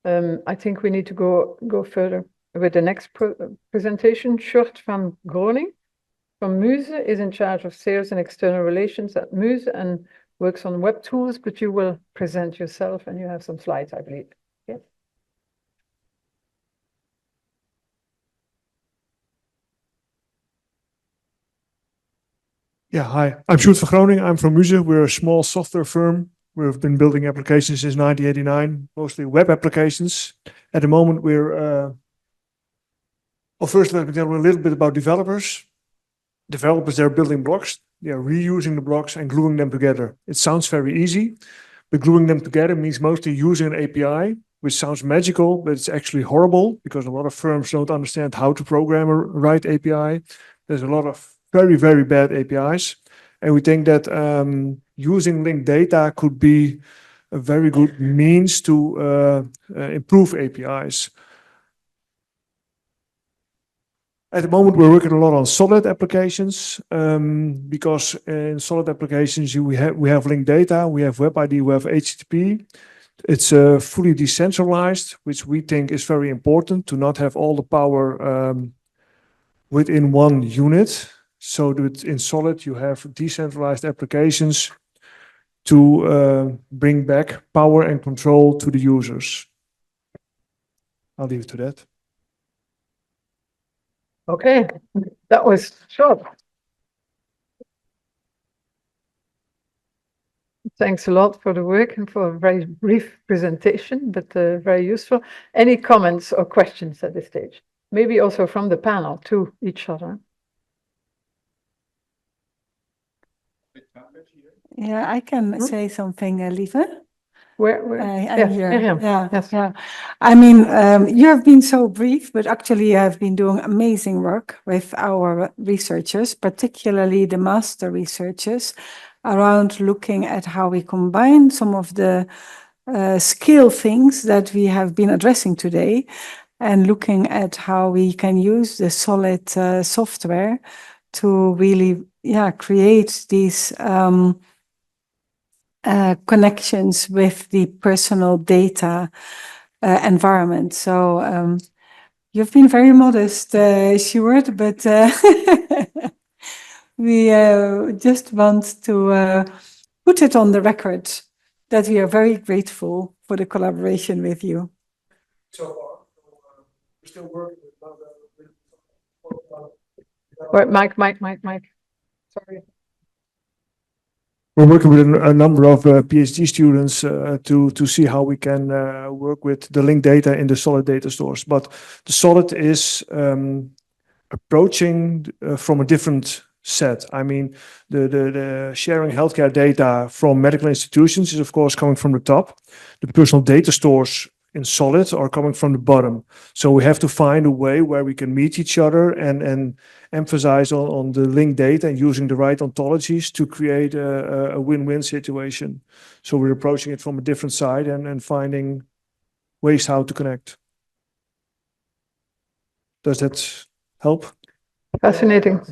I think we need to go further with the next presentation. Sjoerd van Groning from Muze is in charge of sales and external relations at Muze and works on web tools, but you will present yourself and you have some slides, I believe. Yes. Yeah, hi, I'm Sjoerd van Groning. I'm from Muze. We're a small software firm. We've been building applications since 1989, mostly web applications. At the moment, we're, first let me tell you a little bit about developers. Developers, they're building blocks. They're reusing the blocks and gluing them together. It sounds very easy, but gluing them together means mostly using an API, which sounds magical, but it's actually horrible because a lot of firms don't understand how to program a right API. There's a lot of very, very bad APIs. And we think that using linked data could be a very good means to improve APIs. At the moment, we're working a lot on solid applications because in solid applications, we have linked data, we have Web ID, we have HTTP. It's fully decentralized, which we think is very important to not have all the power within one unit. So that in solid, you have decentralized applications to bring back power and control to the users. I'll leave it to that. Okay, that was short. Thanks a lot for the work and for a very brief presentation, but very useful. Any comments or questions at this stage? Maybe also from the panel to each other. Yeah, I can say something, Lieve. Where? I'm here. Yeah, yes. yeah. I mean, you have been so brief, but actually you have been doing amazing work with our researchers, particularly the master researchers, around looking at how we combine some of the skill things that we have been addressing today and looking at how we can use the solid software to really, create these connections with the personal data environment. So you've been very modest, Sjoerd, but we just want to put it on the record that we are very grateful for the collaboration with you. So far, we're still working with Wait, Mike. Sorry. We're working with a number of PhD students to see how we can work with the linked data in the solid data stores. But the solid is approaching from a different set. I mean, the sharing healthcare data from medical institutions is, of course, coming from the top. The personal data stores in solid are coming from the bottom. So we have to find a way where we can meet each other and emphasize on the linked data and using the right ontologies to create a win-win situation. So we're approaching it from a different side and finding ways how to connect. Does that help? Fascinating.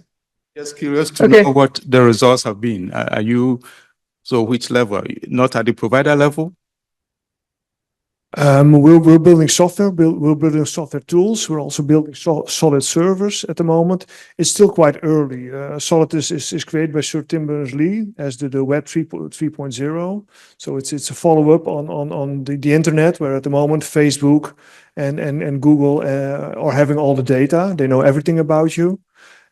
Just curious to know what the results have been. Are you, so which level? Not at the provider level? We're building software, we're building software tools. We're also building solid servers at the moment. It's still quite early. Solid is created by Sir Tim Berners-Lee as the Web 3.0. So it's a follow-up on the internet, where at the moment Facebook and Google are having all the data. They know everything about you.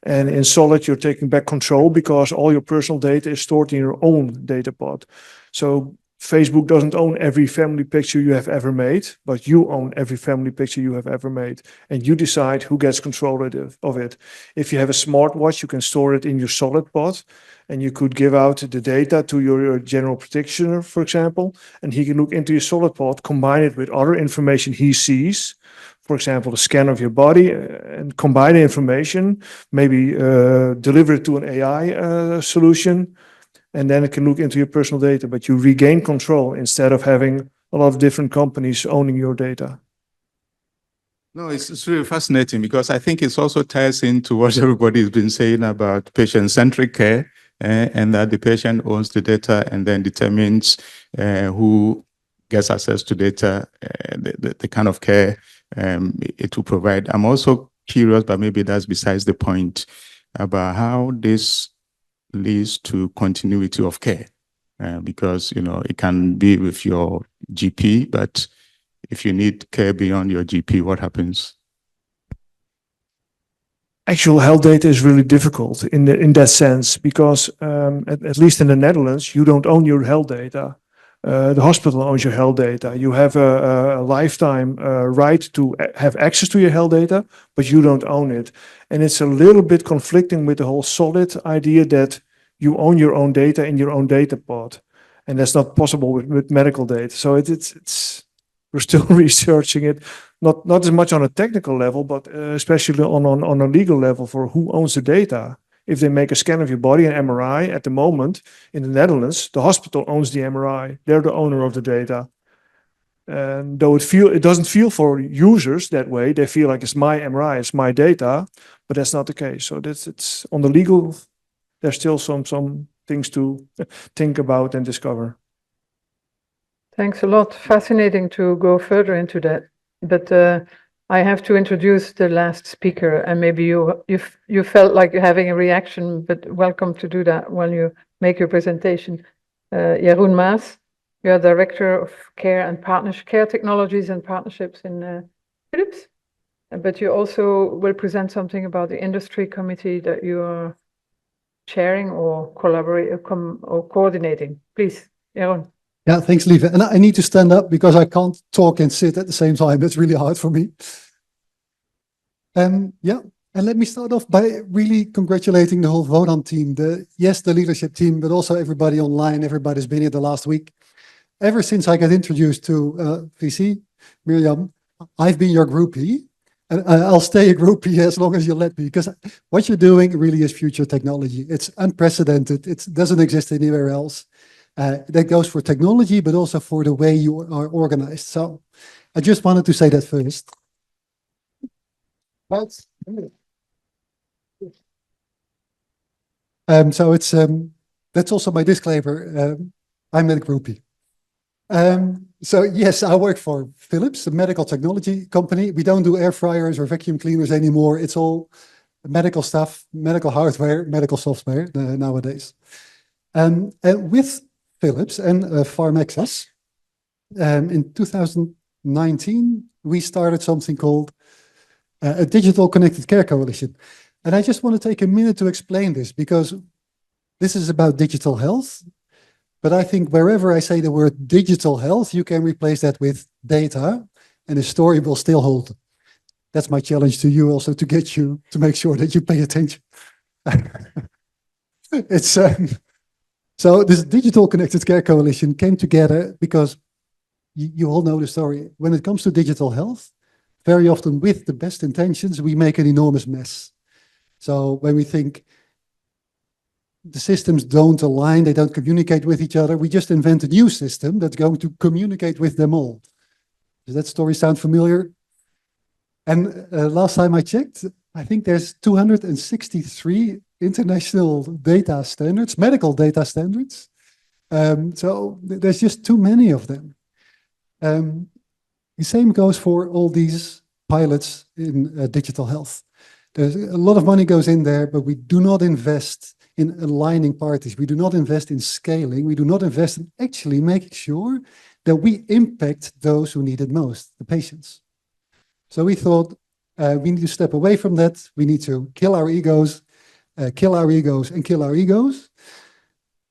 And in Solid, you're taking back control because all your personal data is stored in your own data pod. So Facebook doesn't own every family picture you have ever made, but you own every family picture you have ever made. And you decide who gets control of it. If you have a smartwatch, you can store it in your Solid pod, and you could give out the data to your general practitioner, for example, and he can look into your Solid pod, combine it with other information he sees, for example, the scan of your body, and combine the information, maybe deliver it to an AI solution, and then it can look into your personal data, but you regain control instead of having a lot of different companies owning your data. No, it's really fascinating because I think it also ties into what everybody's been saying about patient-centric care, and that the patient owns the data and then determines who gets access to data, the kind of care it will provide. I'm also curious, but maybe that's besides the point, about how this leads to continuity of care, because it can be with your GP, but if you need care beyond your GP, what happens? Actual health data is really difficult in that sense because at least in the Netherlands, you don't own your health data. The hospital owns your health data. You have a lifetime right to have access to your health data, but you don't own it. And it's a little bit conflicting with the whole Solid idea that you own your own data in your own data pod. And that's not possible with medical data. So it's we're still researching it, not as much on a technical level, but especially on a legal level for who owns the data. If they make a scan of your body, an MRI, at the moment in the Netherlands, the hospital owns the MRI. They're the owner of the data. And though it doesn't feel for users that way, they feel like it's my MRI, it's my data, but that's not the case. So it's on the legal, there's still some things to think about and discover. Thanks a lot. Fascinating to go further into that. But I have to introduce the last speaker, and maybe you felt like having a reaction, but welcome to do that when you make your presentation. Jeroen Maas, you are Director of Care and Care Technologies and Partnerships in Phillips, but you also will present something about the industry committee that you are chairing or coordinating. Please, Jeroen. Yeah, thanks, Lieve. And I need to stand up because I can't talk and sit at the same time. That's really hard for me. Yeah, and let me start off by really congratulating the whole Vodaan team. The leadership team, but also everybody online. Everybody's been here the last week. Ever since I got introduced to VC, Miriam, I've been your groupie. And I'll stay a groupie as long as you let me, because what you're doing really is future technology. It's unprecedented. It doesn't exist anywhere else. That goes for technology, but also for the way you are organized. So I just wanted to say that first. So it's that's also my disclaimer. I'm a groupie. So yes, I work for Phillips, a medical technology company. We don't do air fryers or vacuum cleaners anymore. It's all medical stuff, medical hardware, medical software nowadays. And with Phillips and PharmAccess, in 2019, we started something called a Digital Connected Care Coalition. And I just want to take a minute to explain this, because this is about digital health. But I think wherever I say the word digital health, you can replace that with data, and the story will still hold. That's my challenge to you also, to get you to make sure that you pay attention. It's so this Digital Connected Care Coalition came together because you all know the story. When it comes to digital health, very often with the best intentions, we make an enormous mess. So when we think the systems don't align, they don't communicate with each other, we just invent a new system that's going to communicate with them all. Does that story sound familiar? And last time I checked, I think there's 263 international data standards, medical data standards. So there's just too many of them. The same goes for all these pilots in digital health. There's a lot of money goes in there, but we do not invest in aligning parties. We do not invest in scaling. We do not invest in actually making sure that we impact those who need it most, the patients. So we thought we need to step away from that. We need to kill our egos, and kill our egos,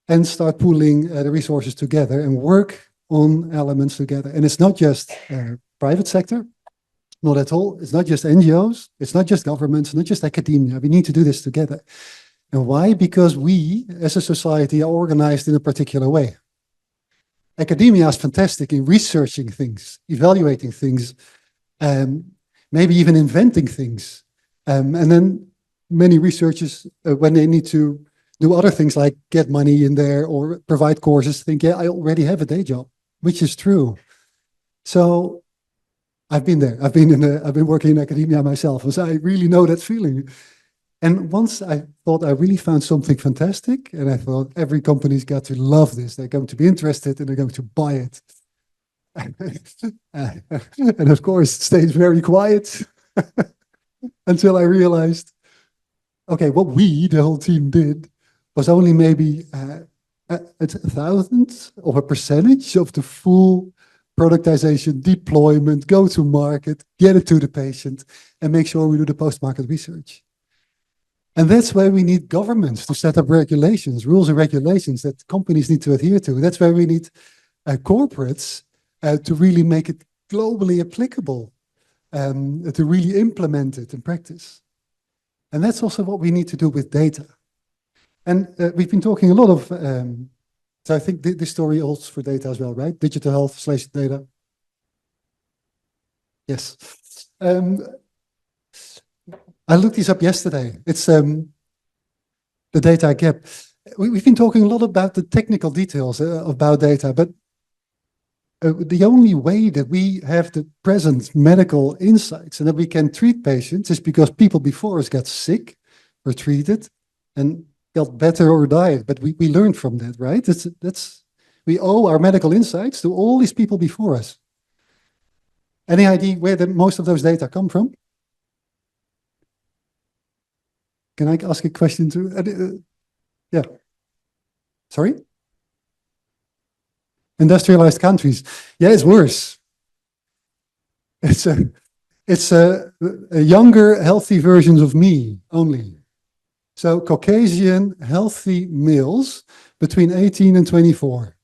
and start pooling the resources together and work on elements together. And it's not just private sector, not at all. It's not just NGOs. It's not just governments, not just academia. We need to do this together. And why? Because we, as a society, are organized in a particular way. Academia is fantastic in researching things, evaluating things, maybe even inventing things. And then many researchers, when they need to do other things like get money in there or provide courses, think, yeah, I already have a day job, which is true. So I've been there. I've been working in academia myself, so I really know that feeling. And once I thought I really found something fantastic, and I thought every company's got to love this. They're going to be interested and they're going to buy it. And of course, it stayed very quiet until I realized, okay, what we, the whole team, did was only maybe a thousandth of a percentage of the full productization, deployment, go to market, get it to the patient, and make sure we do the post-market research. And that's why we need governments to set up regulations, rules and regulations that companies need to adhere to. That's why we need corporates to really make it globally applicable, to really implement it in practice. And that's also what we need to do with data. And we've been talking a lot of, so I think this story holds for data as well, right? Digital health / data. Yes. I looked this up yesterday. It's the data gap. We've been talking a lot about the technical details about data, but the only way that we have the present medical insights and that we can treat patients is because people before us got sick or treated and got better or died. But we learned from that, right? We owe our medical insights to all these people before us. Any idea where most of those data come from? Can I ask a question too? Yeah. Sorry? Industrialized countries. Yeah, it's worse. It's a younger, healthy versions of me only. So Caucasian, healthy males between 18 and 24.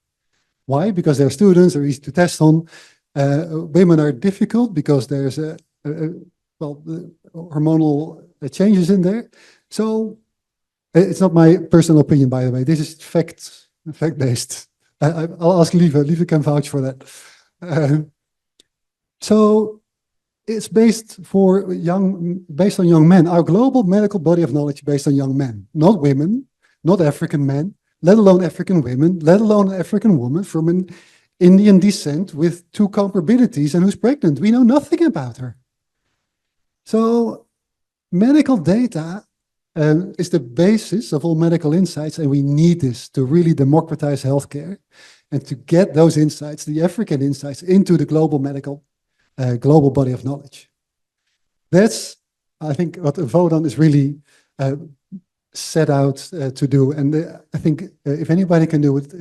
Why? Because they're students, they're easy to test on. Women are difficult because there's hormonal changes in there. So it's not my personal opinion, by the way. This is fact-based. I'll ask Lieve. Lieve can vouch for that. So it's based on young men. Our global medical body of knowledge based on young men, not women, not African men, let alone African women, let alone an African woman from an Indian descent with 2 comorbidities and who's pregnant. We know nothing about her. So medical data is the basis of all medical insights, and we need this to really democratize healthcare and to get those insights, the African insights, into the global global body of knowledge. That's, I think, what Vodon is really set out to do. And I think if anybody can do it,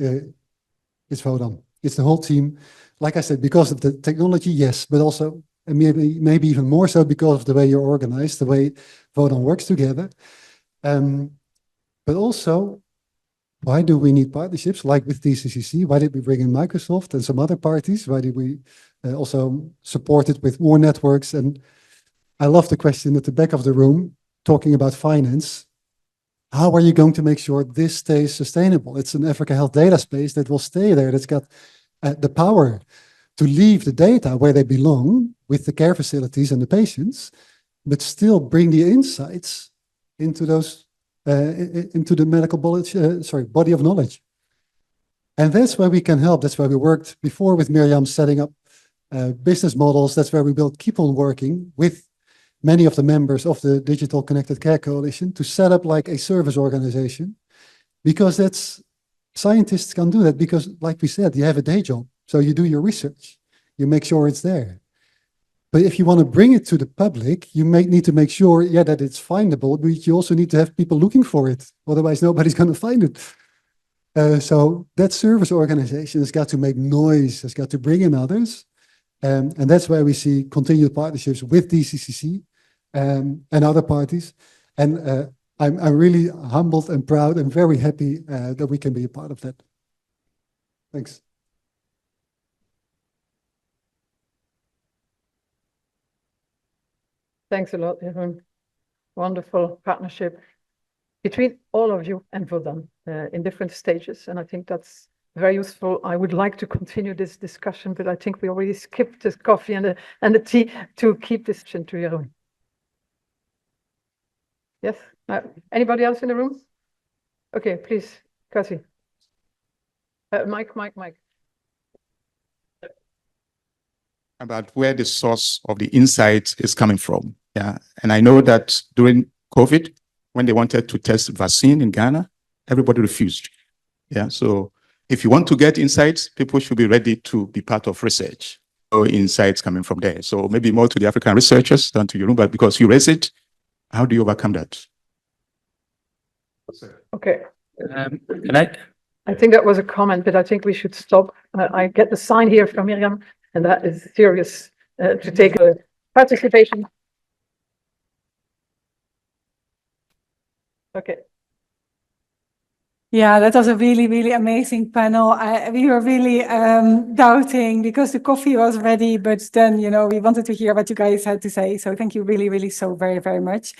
it's Vodon. It's the whole team. Like I said, because of the technology, yes, but also and maybe even more so because of the way you're organized, the way Vodon works together. But also, why do we need partnerships like with DCCC? Why did we bring in Microsoft and some other parties? Why did we also support it with more networks? And I love the question at the back of the room, talking about finance. How are you going to make sure this stays sustainable? It's an Africa Health data space that will stay there, that's got the power to leave the data where they belong with the care facilities and the patients, but still bring the insights into those into the medical body of knowledge. And that's where we can help. That's where we worked before with Miriam, setting up business models. That's where we will keep on working with many of the members of the Digital Connected Care Coalition to set up like a service organization, because scientists can do that because, like we said, you have a day job. So you do your research, you make sure it's there. But if you want to bring it to the public, you may need to make sure, yeah, that it's findable, but you also need to have people looking for it. Otherwise, nobody's going to find it. So that service organization has got to make noise, has got to bring in others. And that's where we see continued partnerships with DCCC and other parties. And I'm really humbled and proud and very happy that we can be a part of that. Thanks. Thanks a lot, Jeroen. Wonderful partnership between all of you and Vodan in different stages. And I think that's very useful. I would like to continue this discussion, but I think we already skipped the coffee and the tea to keep this to Jeroen. Yes, anybody else in the room? Okay, please, Kwasi. Mike. About where the source of the insight is coming from. Yeah, and I know that during COVID, when they wanted to test vaccine in Ghana, everybody refused. Yeah, so if you want to get insights, people should be ready to be part of research. So insights coming from there. So maybe more to the African researchers than to Jeroen, but because you raise it, how do you overcome that? Okay. Can I think that was a comment, but I think we should stop. I get the sign here from Miriam, and that is serious to take a participation. Okay. Yeah, that was a really, really amazing panel. We were really doubting because the coffee was ready, but then, we wanted to hear what you guys had to say. So thank you really, really so very, very much.